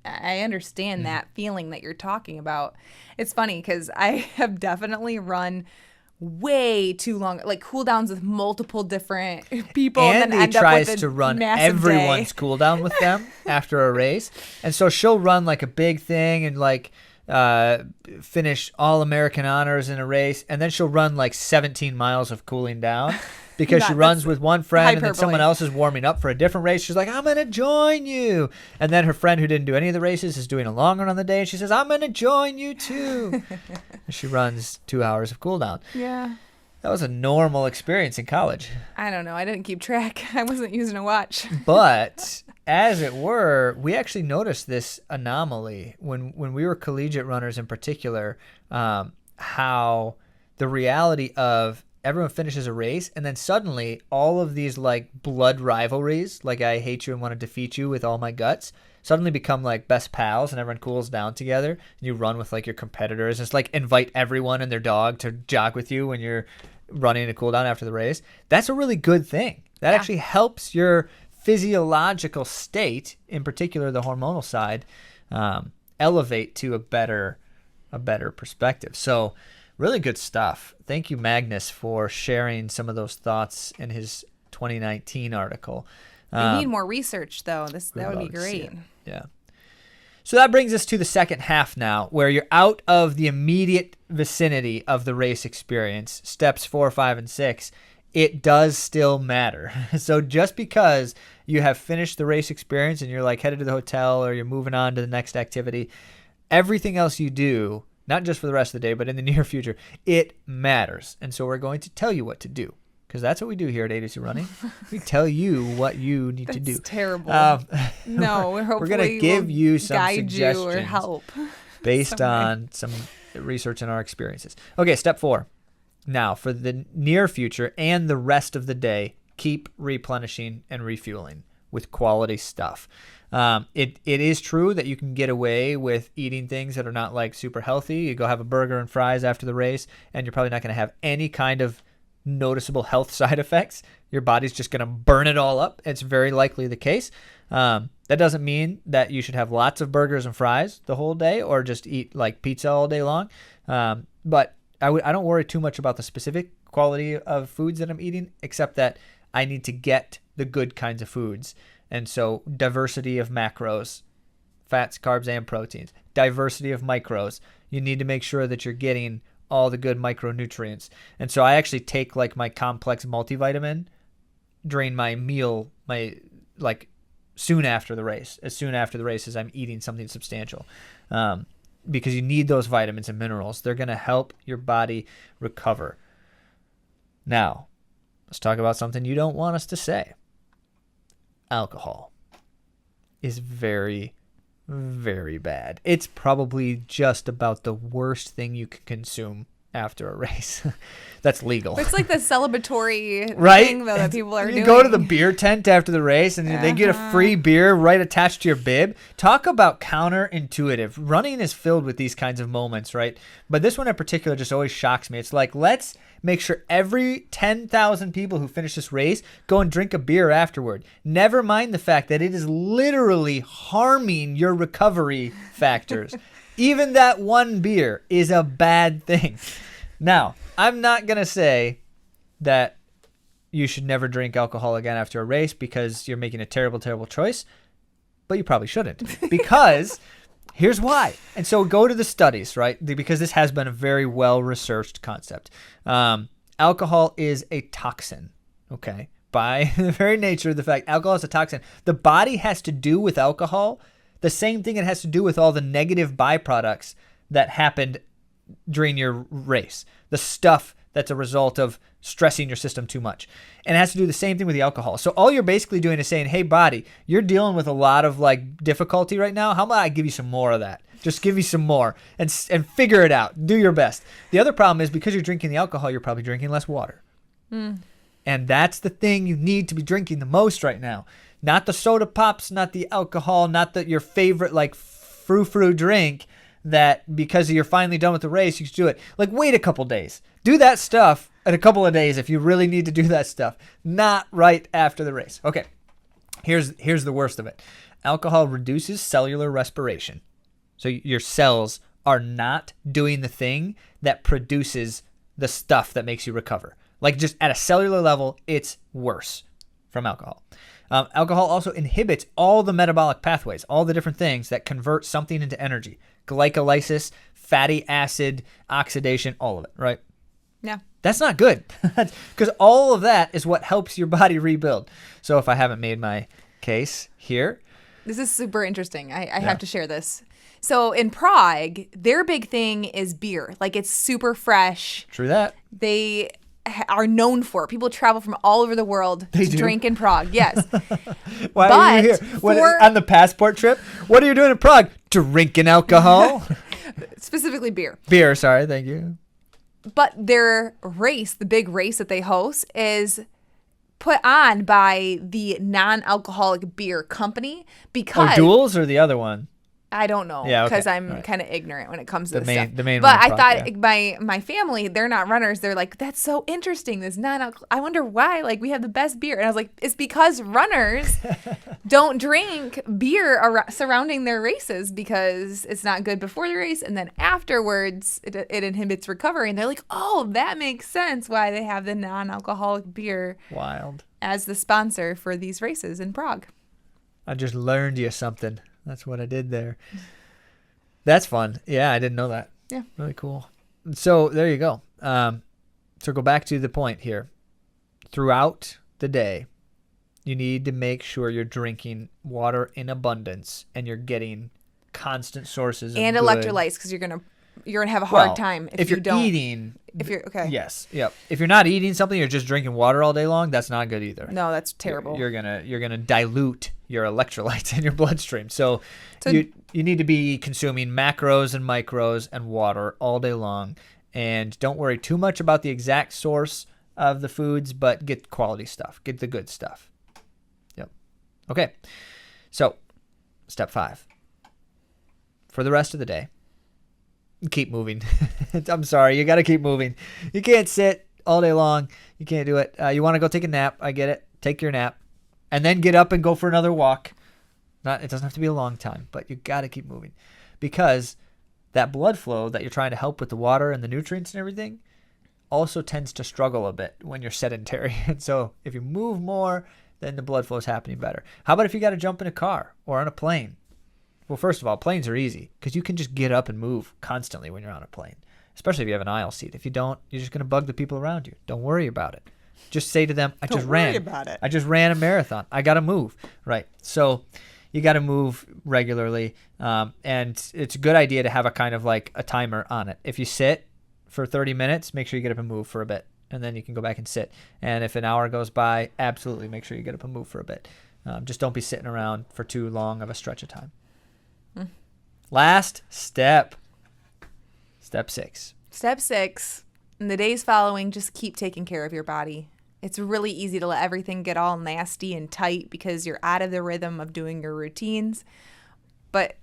I understand that feeling that you're talking about. It's funny because I have definitely run way too long, like cool downs with multiple different people. And then tries to run everyone's cool down with them after a race. And so she'll run like a big thing and like finish all American honors in a race. And then she'll run like 17 miles of cooling down because she runs with one friend and then someone else is warming up for a different race. She's like, I'm going to join you. And then her friend who didn't do any of the races is doing a long run on the day. And she says, I'm going to join you too. And she runs 2 hours of cool down. Yeah. That was a normal experience in college. I don't know. I didn't keep track. I wasn't using a watch. But as it were, we actually noticed this anomaly when we were collegiate runners in particular, how the reality of everyone finishes a race and then suddenly all of these like blood rivalries, like I hate you and want to defeat you with all my guts, suddenly become like best pals and everyone cools down together and you run with like your competitors. It's like invite everyone and their dog to jog with you when you're running a cool down after the race. That's a really good thing. That actually helps your physiological state, in particular the hormonal side, elevate to a better perspective. So really good stuff. Thank you, Magnus, for sharing some of those thoughts in his 2019 article. We need more research, though. That would be great. Yeah. So that brings us to the second half now, where you're out of the immediate vicinity of the race experience, steps 4, 5, and 6. It does still matter. So just because you have finished the race experience and you're like headed to the hotel or you're moving on to the next activity, everything else you do, not just for the rest of the day, but in the near future, it matters. And so we're going to tell you what to do, because that's what we do here at AtoZrunning. We tell you what you need to do. That's terrible. No, we're going to give you some suggestions or help based on some research and our experiences. Okay, step 4. Now, for the near future and the rest of the day, keep replenishing and refueling with quality stuff. It is true that you can get away with eating things that are not like super healthy. You go have a burger and fries after the race, and you're probably not going to have any kind of noticeable health side effects. Your body's just going to burn it all up. It's very likely the case. That doesn't mean that you should have lots of burgers and fries the whole day or just eat like pizza all day long. But I don't worry too much about the specific quality of foods that I'm eating, except that I need to get the good kinds of foods. And so diversity of macros, fats, carbs, and proteins. Diversity of micros. You need to make sure that you're getting all the good micronutrients. And so I actually take like my complex multivitamin during my meal, soon after the race. As soon after the race as I'm eating something substantial. Because you need those vitamins and minerals. They're going to help your body recover. Now, let's talk about something you don't want us to say. Alcohol is very, very bad. It's probably just about the worst thing you can consume after a race. That's legal. It's like the celebratory thing though that people are doing. You go to the beer tent after the race and they get a free beer right attached to your bib. Talk about counterintuitive. Running is filled with these kinds of moments, right? But this one in particular just always shocks me. It's like, let's make sure every 10,000 people who finish this race go and drink a beer afterward. Never mind the fact that it is literally harming your recovery factors. Even that one beer is a bad thing. Now, I'm not going to say that you should never drink alcohol again after a race because you're making a terrible, terrible choice, but you probably shouldn't because here's why. And so go to the studies, right? Because this has been a very well-researched concept. Alcohol is a toxin, okay? By the very nature of the fact alcohol is a toxin. The body has to do with alcohol the same thing it has to do with all the negative byproducts that happened during your race. The stuff that's a result of stressing your system too much. And it has to do the same thing with the alcohol. So all you're basically doing is saying, hey, body, you're dealing with a lot of difficulty right now. How about I give you some more of that? Just give me some more and figure it out. Do your best. The other problem is because you're drinking the alcohol, you're probably drinking less water. And that's the thing you need to be drinking the most right now. Not the soda pops, not the alcohol, not your favorite frou-frou drink that because you're finally done with the race, you should do it. Wait a couple days. Do that stuff in a couple of days if you really need to do that stuff. Not right after the race. Okay, here's the worst of it. Alcohol reduces cellular respiration. So your cells are not doing the thing that produces the stuff that makes you recover. Just at a cellular level, it's worse from alcohol. Alcohol also inhibits all the metabolic pathways, all the different things that convert something into energy. Glycolysis, fatty acid, oxidation, all of it, right? Yeah. That's not good because all of that is what helps your body rebuild. So if I haven't made my case here. This is super interesting. I have to share this. So in Prague, their big thing is beer. It's super fresh. True that. They are known for. People travel from all over the world to drink in Prague. Yes. Why are you here? On the passport trip? What are you doing in Prague? Drinking alcohol? Specifically beer. Beer, sorry. Thank you. But their race, the big race that they host, is put on by the non-alcoholic beer company because... Oh, Duels or the other one? I don't know because I'm kind of ignorant when it comes to this stuff. The main but one, I thought my family, they're not runners. They're like, that's so interesting. This I wonder why. We have the best beer. And I was like, it's because runners don't drink beer surrounding their races because it's not good before the race. And then afterwards, it inhibits recovery. And they're like, oh, that makes sense why they have the non-alcoholic beer as the sponsor for these races in Prague. I just learned you something. That's what I did there. That's fun. Yeah, I didn't know that. Yeah. Really cool. So there you go. Circle back to the point here. Throughout the day, you need to make sure you're drinking water in abundance and you're getting constant sources of electrolytes because you're gonna have a hard time if you don't. Eating. If you're okay. Yes. Yep. If you're not eating something, you're just drinking water all day long. That's not good either. No, that's terrible. You're gonna dilute your electrolytes in your bloodstream. So you need to be consuming macros and micros and water all day long. And don't worry too much about the exact source of the foods, but get quality stuff. Get the good stuff. Yep. Okay. So step 5. For the rest of the day, keep moving. I'm sorry. You got to keep moving. You can't sit all day long. You can't do it. You want to go take a nap. I get it. Take your nap. And then get up and go for another walk. It doesn't have to be a long time, but you got to keep moving. Because that blood flow that you're trying to help with the water and the nutrients and everything also tends to struggle a bit when you're sedentary. And so if you move more, then the blood flow is happening better. How about if you got to jump in a car or on a plane? Well, first of all, planes are easy because you can just get up and move constantly when you're on a plane, especially if you have an aisle seat. If you don't, you're just going to bug the people around you. Don't worry about it. Just say to them, I just ran a marathon. I got to move. Right. So you got to move regularly. And it's a good idea to have a kind of like a timer on it. If you sit for 30 minutes, make sure you get up and move for a bit. And then you can go back and sit. And if an hour goes by, absolutely make sure you get up and move for a bit. Just don't be sitting around for too long of a stretch of time. Last step. Step 6. Step 6. In the days following, just keep taking care of your body. It's really easy to let everything get all nasty and tight because you're out of the rhythm of doing your routines. But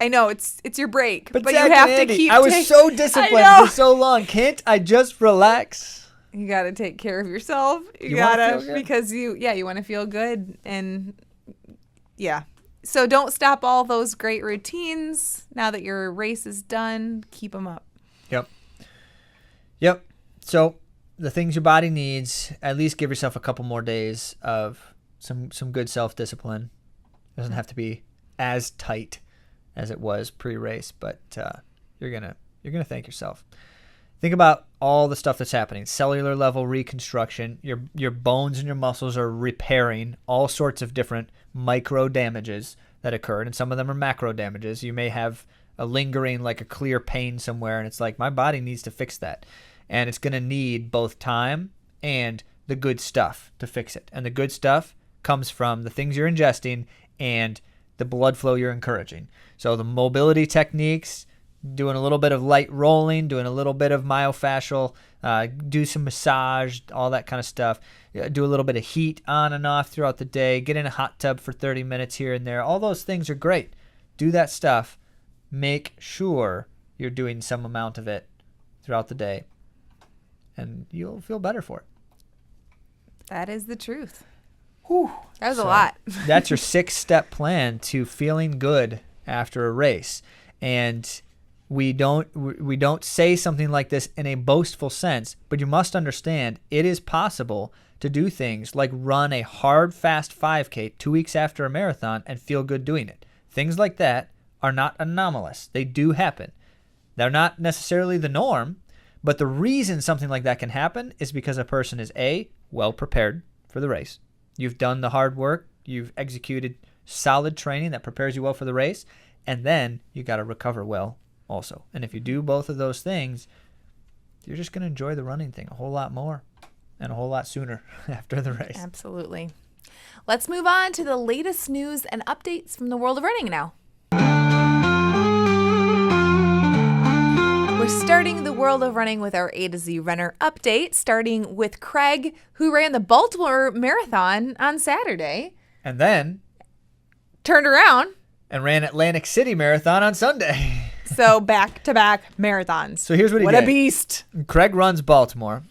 I know it's your break, but you have to keep. I was so disciplined for so long. Can't I just relax? You got to take care of yourself. You gotta, because you want to feel good, and so don't stop all those great routines. Now that your race is done, keep them up. Yep. So the things your body needs, at least give yourself a couple more days of some good self-discipline. It doesn't have to be as tight as it was pre-race, but you're gonna thank yourself. Think about all the stuff that's happening. Cellular level reconstruction. Your bones and your muscles are repairing all sorts of different micro damages that occurred, and some of them are macro damages. You may have a lingering, like a clear pain somewhere, and it's like, my body needs to fix that. And it's going to need both time and the good stuff to fix it. And the good stuff comes from the things you're ingesting and the blood flow you're encouraging. So the mobility techniques, doing a little bit of light rolling, doing a little bit of myofascial, do some massage, all that kind of stuff. Do a little bit of heat on and off throughout the day. Get in a hot tub for 30 minutes here and there. All those things are great. Do that stuff. Make sure you're doing some amount of it throughout the day, and you'll feel better for it. That is the truth. Whew. That was a lot. That's your 6-step plan to feeling good after a race. And we don't say something like this in a boastful sense, but you must understand it is possible to do things like run a hard, fast 5K 2 weeks after a marathon and feel good doing it. Things like that are not anomalous. They do happen. They're not necessarily the norm, but the reason something like that can happen is because a person is A, well prepared for the race. You've done the hard work. You've executed solid training that prepares you well for the race. And then you got to recover well also. And if you do both of those things, you're just going to enjoy the running thing a whole lot more and a whole lot sooner after the race. Absolutely. Let's move on to the latest news and updates from the world of running now. We're starting the world of running with our AtoZ runner update, starting with Craig, who ran the Baltimore Marathon on Saturday. And then turned around and ran Atlantic City Marathon on Sunday. So back-to-back marathons. So here's what he did. What a beast. Craig runs Baltimore,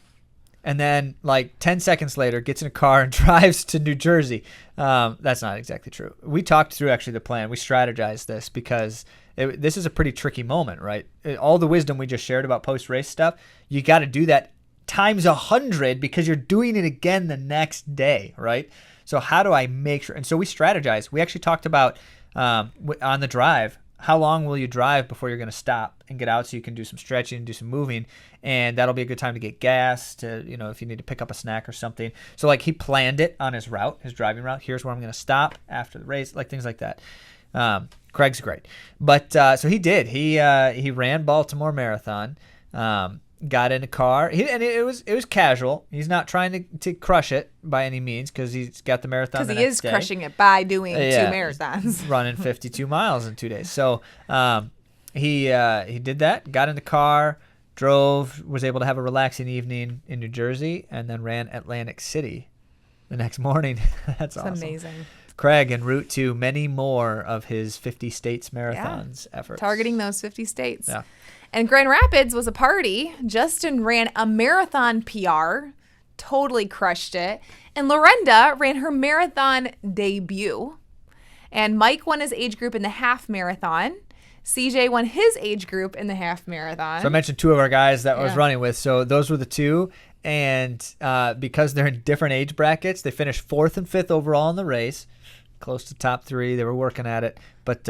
and then like 10 seconds later gets in a car and drives to New Jersey. That's not exactly true. We talked through actually the plan. We strategized this because this is a pretty tricky moment, right? All the wisdom we just shared about post-race stuff, you got to do that times 100 because you're doing it again the next day, right? So how do I make sure? And so we strategized. We actually talked about on the drive, how long will you drive before you're going to stop and get out so you can do some stretching and do some moving, and that'll be a good time to get gas, to, you know, if you need to pick up a snack or something. So like he planned it on his route, his driving route. Here's where I'm going to stop after the race, like things like that. Craig's great. But so he did. He ran Baltimore Marathon, got in a car, and it was casual. He's not trying to crush it by any means because he's got the marathon the next day. Because he is crushing it by doing 2 marathons. Running 52 miles in 2 days. So he did that, got in the car, drove, was able to have a relaxing evening in New Jersey, and then ran Atlantic City the next morning. That's awesome. Amazing. Craig en route to many more of his 50 states marathons efforts. Targeting those 50 states. Yeah. And Grand Rapids was a party. Justin ran a marathon PR, totally crushed it. And Lorenda ran her marathon debut. And Mike won his age group in the half marathon. CJ won his age group in the half marathon. So I mentioned 2 of our guys that I was running with. So those were the 2. And because they're in different age brackets, they finished 4th and 5th overall in the race. Close to top 3. They were working at it. But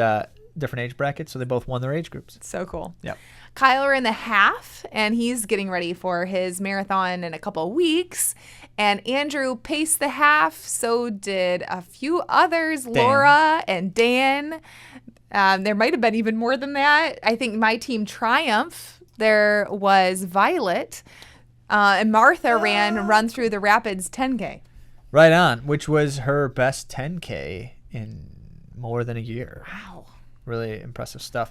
different age brackets, so they both won their age groups. So cool. Yep. Kyle ran the half, and he's getting ready for his marathon in a couple of weeks. And Andrew paced the half. So did a few others, Dan. Laura and Dan. There might have been even more than that. I think my team Triumph. There was Violet. And Martha ran Run Through the Rapids 10K. Right on, which was her best 10K in more than a year. Wow. Really impressive stuff.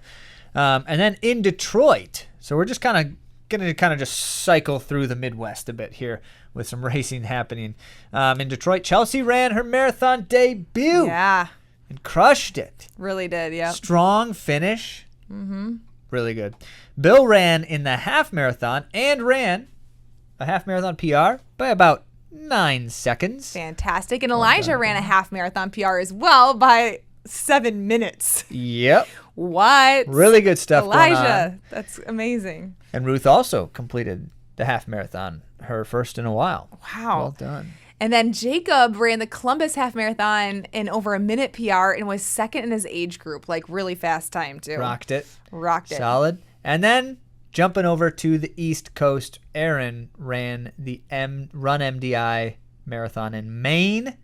And then in Detroit, so we're just going to just cycle through the Midwest a bit here with some racing happening. In Detroit, Chelsea ran her marathon debut. Yeah. And crushed it. Really did, yeah. Strong finish. Mm-hmm. Really good. Bill ran in the half marathon and ran a half marathon PR by about 9 seconds. Fantastic. And Elijah ran a half marathon PR as well by 7 minutes. Yep. What? Really good stuff Elijah, going on. That's amazing. And Ruth also completed the half marathon, her first in a while. Wow. Well done. And then Jacob ran the Columbus half marathon in over a minute PR and was second in his age group, like really fast time too. Rocked it. Solid. And then jumping over to the East Coast, Aaron ran the Run MDI marathon in Maine,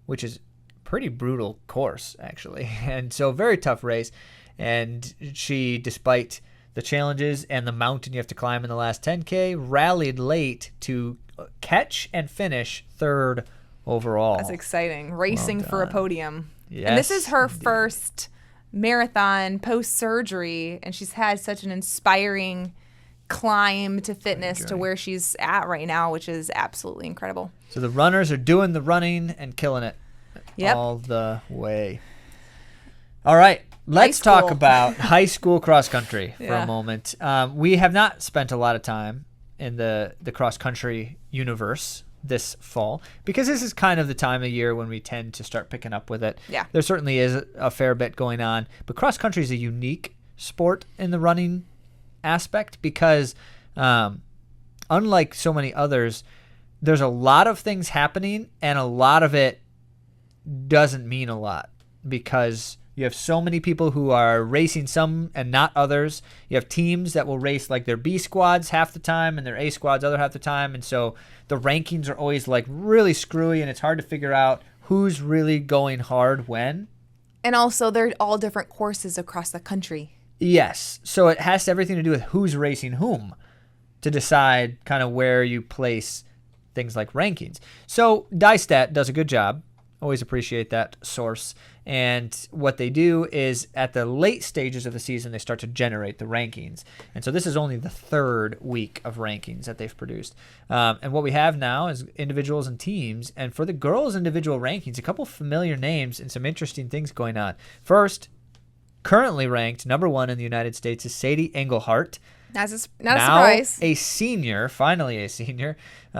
which is a pretty brutal course, actually. And so very tough race. And she, despite the challenges and the mountain you have to climb in the last 10K, rallied late to catch and finish third overall. That's exciting. Racing for a podium. Yes, and this is her first marathon post-surgery, and she's had such an inspiring climb to fitness to where she's at right now, which is absolutely incredible. So the runners are doing the running and killing it Yep. all the way. All right. Let's talk about high school cross country for a moment. We have not spent a lot of time in the cross country universe this fall because this is kind of the time of year when we tend to start picking up with it. Yeah. There certainly is a fair bit going on, but cross country is a unique sport in the running aspect because unlike so many others, there's a lot of things happening and a lot of it doesn't mean a lot because you have so many people who are racing some and not others. You have teams that will race like their B squads half the time and their A squads other half the time. And so the rankings are always like really screwy and it's hard to figure out who's really going hard when. And also they're all different courses across the country. Yes. So it has everything to do with who's racing whom to decide kind of where you place things like rankings. So DieStat does a good job. Always appreciate that source. And what they do is at the late stages of the season, they start to generate the rankings. And so this is only the third week of rankings that they've produced. And what we have now is individuals and teams. And for the girls' individual rankings, a couple familiar names and some interesting things going on. First, currently ranked number 1 in the United States is Sadie Engelhart. Not a surprise. A senior, finally a senior.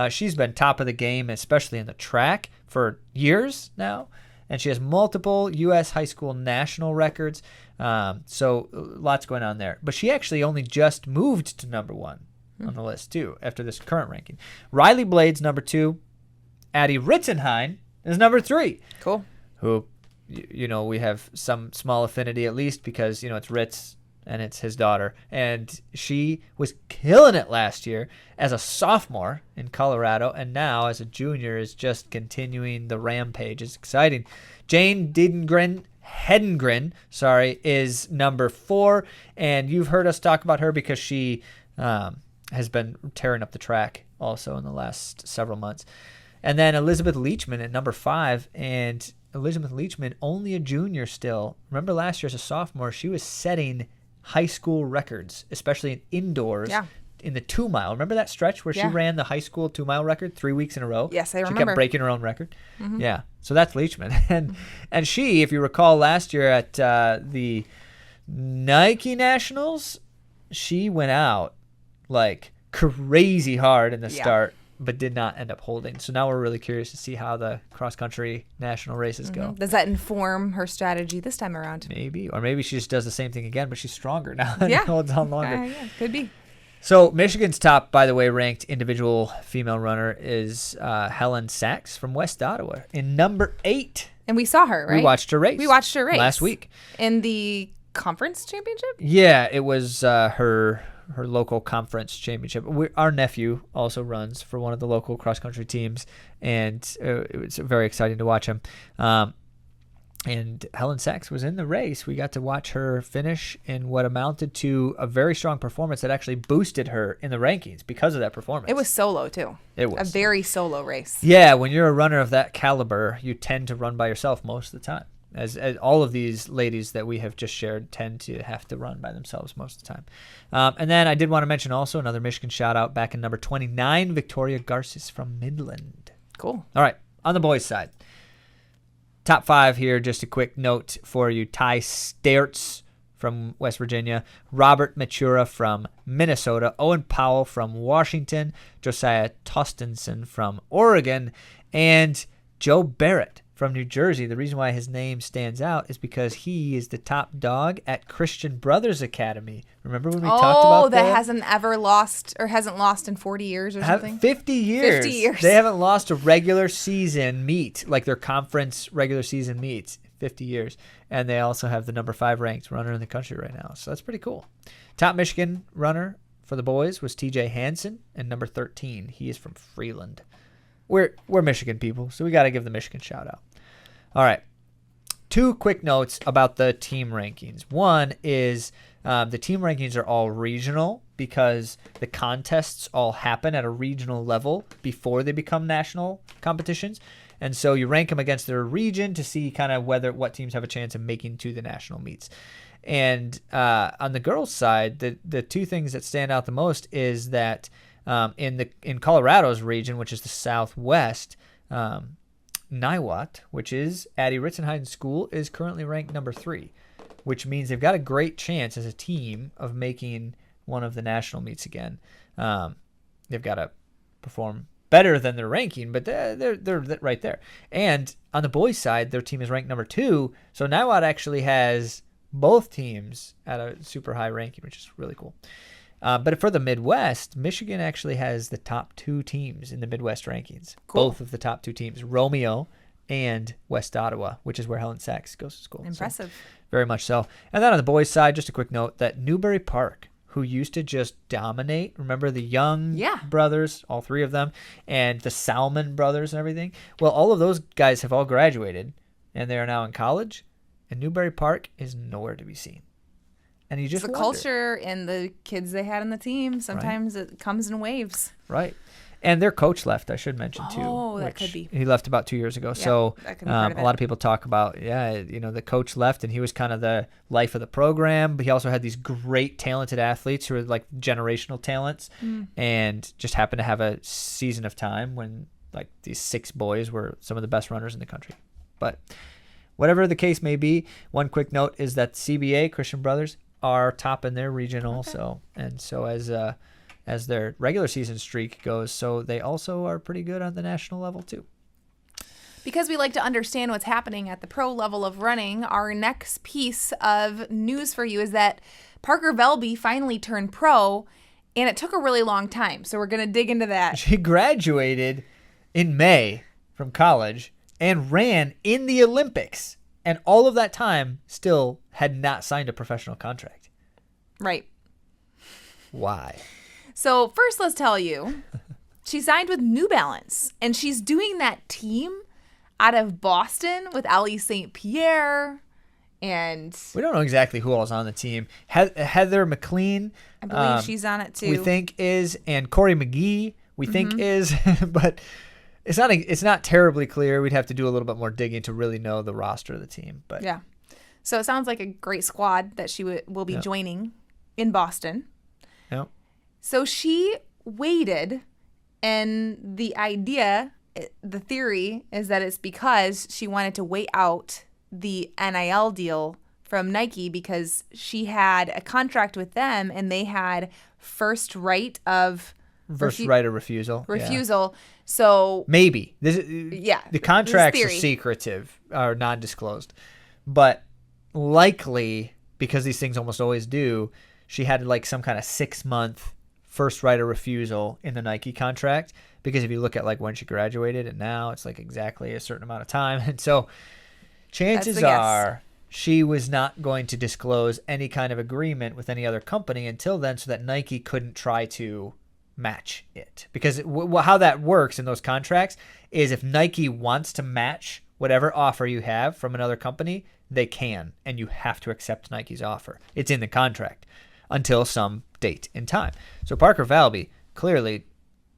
She's been top of the game, especially in the track, for years now. And she has multiple U.S. high school national records. So lots going on there. But she actually only just moved to number 1 on the list, too, after this current ranking. Riley Blade's number 2. Addie Ritzenhein is number 3. Cool. Who, we have some small affinity at least because, it's Ritz and it's his daughter. And she was killing it last year as a sophomore in Colorado, and now as a junior is just continuing the rampage. It's exciting. Jane Hedengren, is number 4, and you've heard us talk about her because she has been tearing up the track also in the last several months. And then Elizabeth Leachman at number 5, and Elizabeth Leachman, only a junior still. Remember last year as a sophomore, she was setting high school records, especially in indoors, in the 2 mile. Remember that stretch where she ran the high school 2 mile record 3 weeks in a row? Yes, I remember. She kept breaking her own record. Mm-hmm. Yeah, so that's Leachman. And she, if you recall last year at the Nike Nationals, she went out like crazy hard in the start, but did not end up holding. So now we're really curious to see how the cross-country national races go. Does that inform her strategy this time around? Maybe. Or maybe she just does the same thing again, but she's stronger now and holds on longer. Could be. So Michigan's top, by the way, ranked individual female runner is Helen Sax from West Ottawa in number 8. And we saw her, right? We watched her race. Last week. In the conference championship? Yeah, it was her local conference championship. Our nephew also runs for one of the local cross-country teams, and it was very exciting to watch him. And Helen Sax was in the race. We got to watch her finish in what amounted to a very strong performance that actually boosted her in the rankings because of that performance. It was solo, too. It was. A very solo race. Yeah, when you're a runner of that caliber, you tend to run by yourself most of the time. As all of these ladies that we have just shared tend to have to run by themselves most of the time. And then I did want to mention also another Michigan shout-out back in number 29, Victoria Garces from Midland. Cool. All right, on the boys' side. Top 5 here, just a quick note for you. Ty Stertz from West Virginia, Robert Matura from Minnesota, Owen Powell from Washington, Josiah Tostenson from Oregon, and Joe Barrett from New Jersey. The reason why his name stands out is because he is the top dog at Christian Brothers Academy. Remember when we talked about that? Oh, that hasn't lost in 40 years or something? 50 years. 50 years. They haven't lost a regular season meet, like their conference regular season meets, 50 years. And they also have the number 5 ranked runner in the country right now. So that's pretty cool. Top Michigan runner for the boys was TJ Hansen, and number 13. He is from Freeland. We're Michigan people, so we got to give the Michigan shout out. All right. 2 quick notes about the team rankings. One is the team rankings are all regional because the contests all happen at a regional level before they become national competitions. And so you rank them against their region to see kind of what teams have a chance of making to the national meets. And on the girls' side, the 2 things that stand out the most is that in Colorado's region, which is the Southwest, Niwot, which is Addie Ritzenheiden School, is currently ranked number 3, which means they've got a great chance as a team of making one of the national meets again. They've got to perform better than their ranking, but they're right there. And on the boys' side, their team is ranked number 2, so Niwot actually has both teams at a super high ranking, which is really cool. But for the Midwest, Michigan actually has the top 2 teams in the Midwest rankings. Cool. Both of the top 2 teams, Romeo and West Ottawa, which is where Helen Sax goes to school. Impressive. So, very much so. And then on the boys' side, just a quick note that Newberry Park, who used to just dominate, remember the Young brothers, all 3 of them, and the Salmon brothers and everything? Well, all of those guys have all graduated, and they are now in college, and Newberry Park is nowhere to be seen. And you just the culture and the kids they had in the team, sometimes it comes in waves. Right. And their coach left, I should mention, too. Oh, that could be. He left about 2 years ago. Yeah, so a lot of people talk about, the coach left, and he was kind of the life of the program. But he also had these great, talented athletes who were like generational talents and just happened to have a season of time when like these 6 boys were some of the best runners in the country. But whatever the case may be, one quick note is that CBA, Christian Brothers, are top in their region also. And so as their regular season streak goes, so they also are pretty good on the national level too. Because we like to understand what's happening at the pro level of running, our next piece of news for you is that Parker Velby finally turned pro, and it took a really long time. So we're going to dig into that. She graduated in May from college and ran in the Olympics. And all of that time still had not signed a professional contract. Right. Why? So first, let's tell you, she signed with New Balance, and she's doing that team out of Boston with Ali St. Pierre, and we don't know exactly who else on the team. Heather McLean, I believe she's on it too. We think is, and Corey McGee, we think is, but it's not terribly clear. We'd have to do a little bit more digging to really know the roster of the team. But yeah, so it sounds like a great squad that she will be joining in Boston. Yep. So she waited, and the theory is that it's because she wanted to wait out the NIL deal from Nike because she had a contract with them and they had first right of refusal. Refusal. Yeah. So maybe the contracts are secretive or non-disclosed, but likely because these things almost always do, she had like some kind of 6-month first right of refusal in the Nike contract, because if you look at like when she graduated and now, it's like exactly a certain amount of time. And so chances are she was not going to disclose any kind of agreement with any other company until then, so that Nike couldn't try to match it. Because how that works in those contracts is if Nike wants to match whatever offer you have from another company, they can, and you have to accept Nike's offer. It's in the contract until some date in time. So Parker Valby, clearly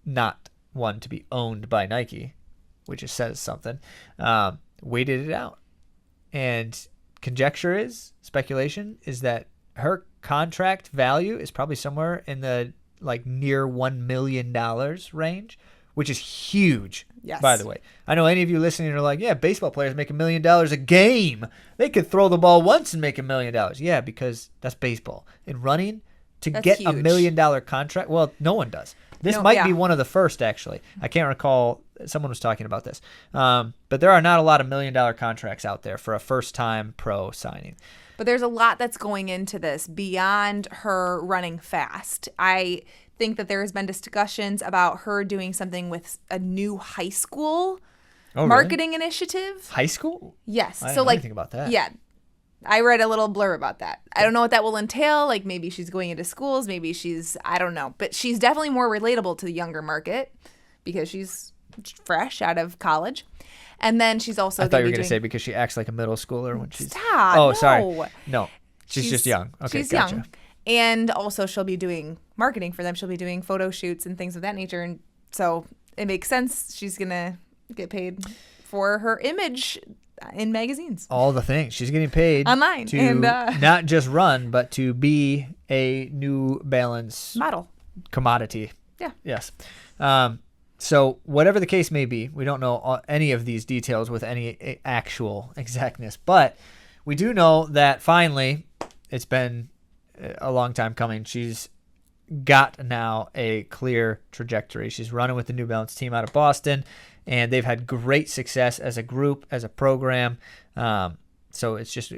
not one to be owned by Nike, which just says something, waited it out. And speculation is that her contract value is probably somewhere in the near $1 million range, which is huge. Yes. By the way, I know any of you listening are like, yeah, baseball players make $1 million a game. They could throw the ball once and make $1 million. Yeah, because that's baseball. In running, that's get huge. $1 million contract, well, no one does. This might be one of the first, actually. I can't recall. Someone was talking about this. But there are not a lot of $1 million contracts out there for a first-time pro signing. But there's a lot that's going into this beyond her running fast. I think that there has been discussions about her doing something with a new high school marketing initiative. High school? Yes. I didn't know anything about that. Yeah. I read a little blurb about that. I don't know what that will entail. Maybe she's going into schools. Maybe I don't know. But she's definitely more relatable to the younger market because she's fresh out of college. And then she's also... I thought you were going to say because she acts like a middle schooler when she's... Stop. Oh, no. Sorry. No. She's just young. Okay, she's gotcha. Young. And also she'll be doing marketing for them. She'll be doing photo shoots and things of that nature. And so it makes sense. She's going to get paid for her image in magazines. All the things. She's getting paid online to and not just run, but to be a New Balance model commodity. Yeah. Yes. So whatever the case may be, we don't know any of these details with any actual exactness, but we do know that finally, it's been a long time coming. She's got now a clear trajectory. She's running with the New Balance team out of Boston, and they've had great success as a group, as a program. So it's just,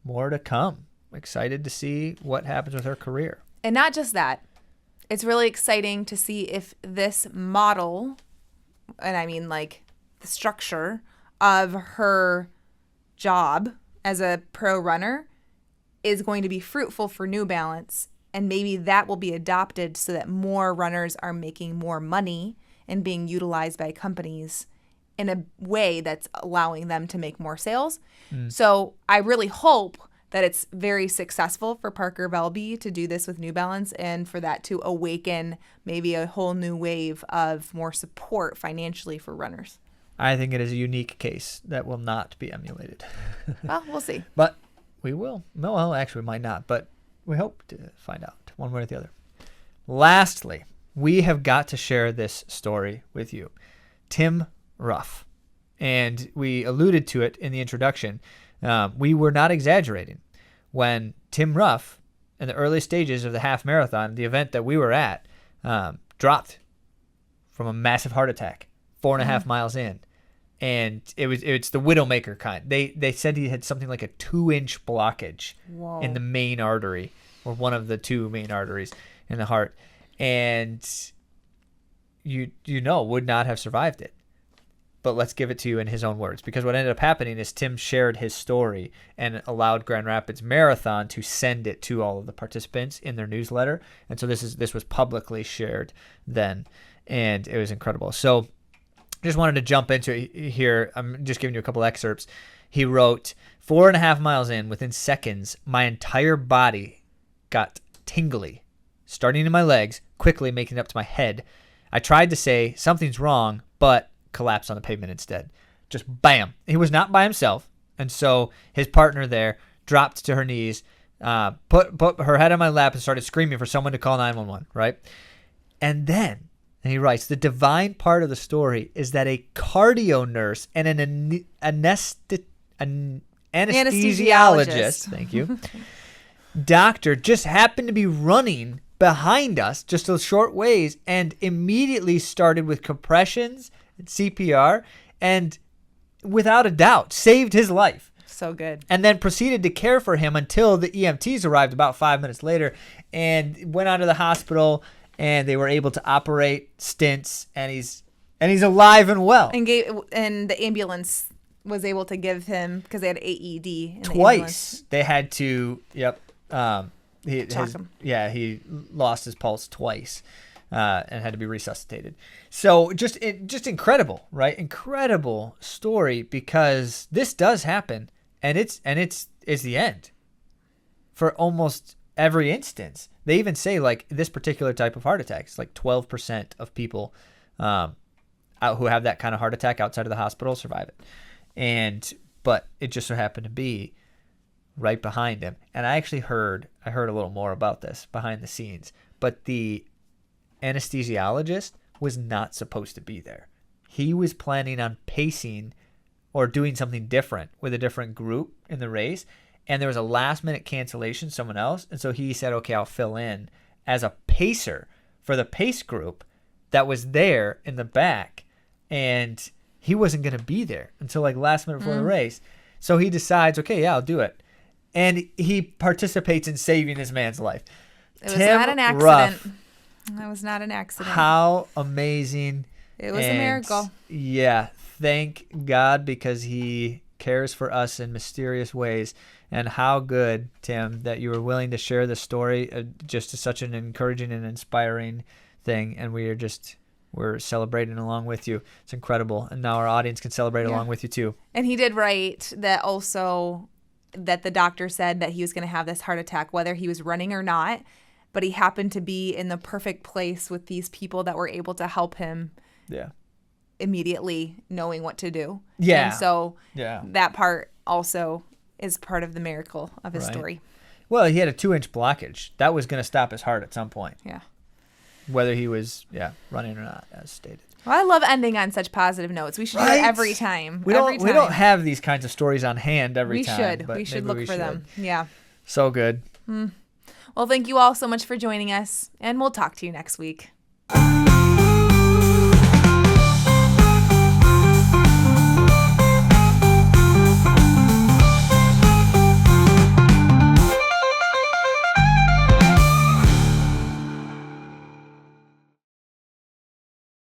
more to come. Excited to see what happens with her career. And not just that. It's really exciting to see if this model, and I mean the structure of her job as a pro runner is going to be fruitful for New Balance, and maybe that will be adopted so that more runners are making more money and being utilized by companies in a way that's allowing them to make more sales. So I really hope that it's very successful for Parker Velby to do this with New Balance and for that to awaken maybe a whole new wave of more support financially for runners. I think it is a unique case that will not be emulated. Well, we'll see. But we will. No, well, actually, we might not, but we hope to find out one way or the other. Lastly, we have got to share this story with you. Tim Ruff. And we alluded to it in the introduction. We were not exaggerating when Tim Ruff, in the early stages of the half marathon, the event that we were at, dropped from a massive heart attack 4.5 miles in. And it's the Widowmaker kind. They said he had something like a 2-inch blockage in the main artery, or one of the two main arteries in the heart. And would not have survived it. But let's give it to you in his own words, because what ended up happening is Tim shared his story and allowed Grand Rapids Marathon to send it to all of the participants in their newsletter. And so this was publicly shared then, and it was incredible. So just wanted to jump into it here. I'm just giving you a couple excerpts. He wrote, 4.5 miles in, within seconds, my entire body got tingly, starting in my legs, quickly making it up to my head. I tried to say something's wrong, but collapsed on the pavement instead. Just bam. He was not by himself. And so his partner there dropped to her knees, put her head on my lap and started screaming for someone to call 911, right? And then, and he writes, the divine part of the story is that a cardio nurse and an anesthesiologist, thank you, doctor just happened to be running behind us just a short ways and immediately started with compressions, CPR, and without a doubt saved his life. So good. And then proceeded to care for him until the EMTs arrived about 5 minutes later and went out to the hospital, and they were able to operate stents, and he's alive and well. And the ambulance was able to give him, because they had AED in twice. They had to. Yep. He lost his pulse twice, and had to be resuscitated. So just incredible, right? Incredible story, because this does happen, and it's the end for almost every instance. They even say, like, this particular type of heart attack, it's like 12% of people who have that kind of heart attack outside of the hospital survive it. But it just so happened to be right behind him. And I actually heard a little more about this behind the scenes, but the anesthesiologist was not supposed to be there. He was planning on pacing or doing something different with a different group in the race. And there was a last minute cancellation, someone else. And so he said, okay, I'll fill in as a pacer for the pace group that was there in the back. And he wasn't going to be there until like last minute before the race. So he decides, okay, yeah, I'll do it. And he participates in saving this man's life. It was not an accident. That was not an accident. How amazing. It was a miracle. Yeah. Thank God, because he cares for us in mysterious ways. And how good, Tim, that you were willing to share this story. Just such an encouraging and inspiring thing. And we're celebrating along with you. It's incredible. And now our audience can celebrate along with you too. And he did write that also, that the doctor said that he was going to have this heart attack, whether he was running or not. But he happened to be in the perfect place with these people that were able to help him. Yeah. Immediately knowing what to do. Yeah. And so that part also is part of the miracle of his story. Well, he had a 2-inch blockage. That was going to stop his heart at some point. Yeah. Whether he was running or not, as stated. Well, I love ending on such positive notes. We should do it every time. We don't have these kinds of stories on hand every time. We should look for them. Yeah. So good. Well, thank you all so much for joining us, and we'll talk to you next week.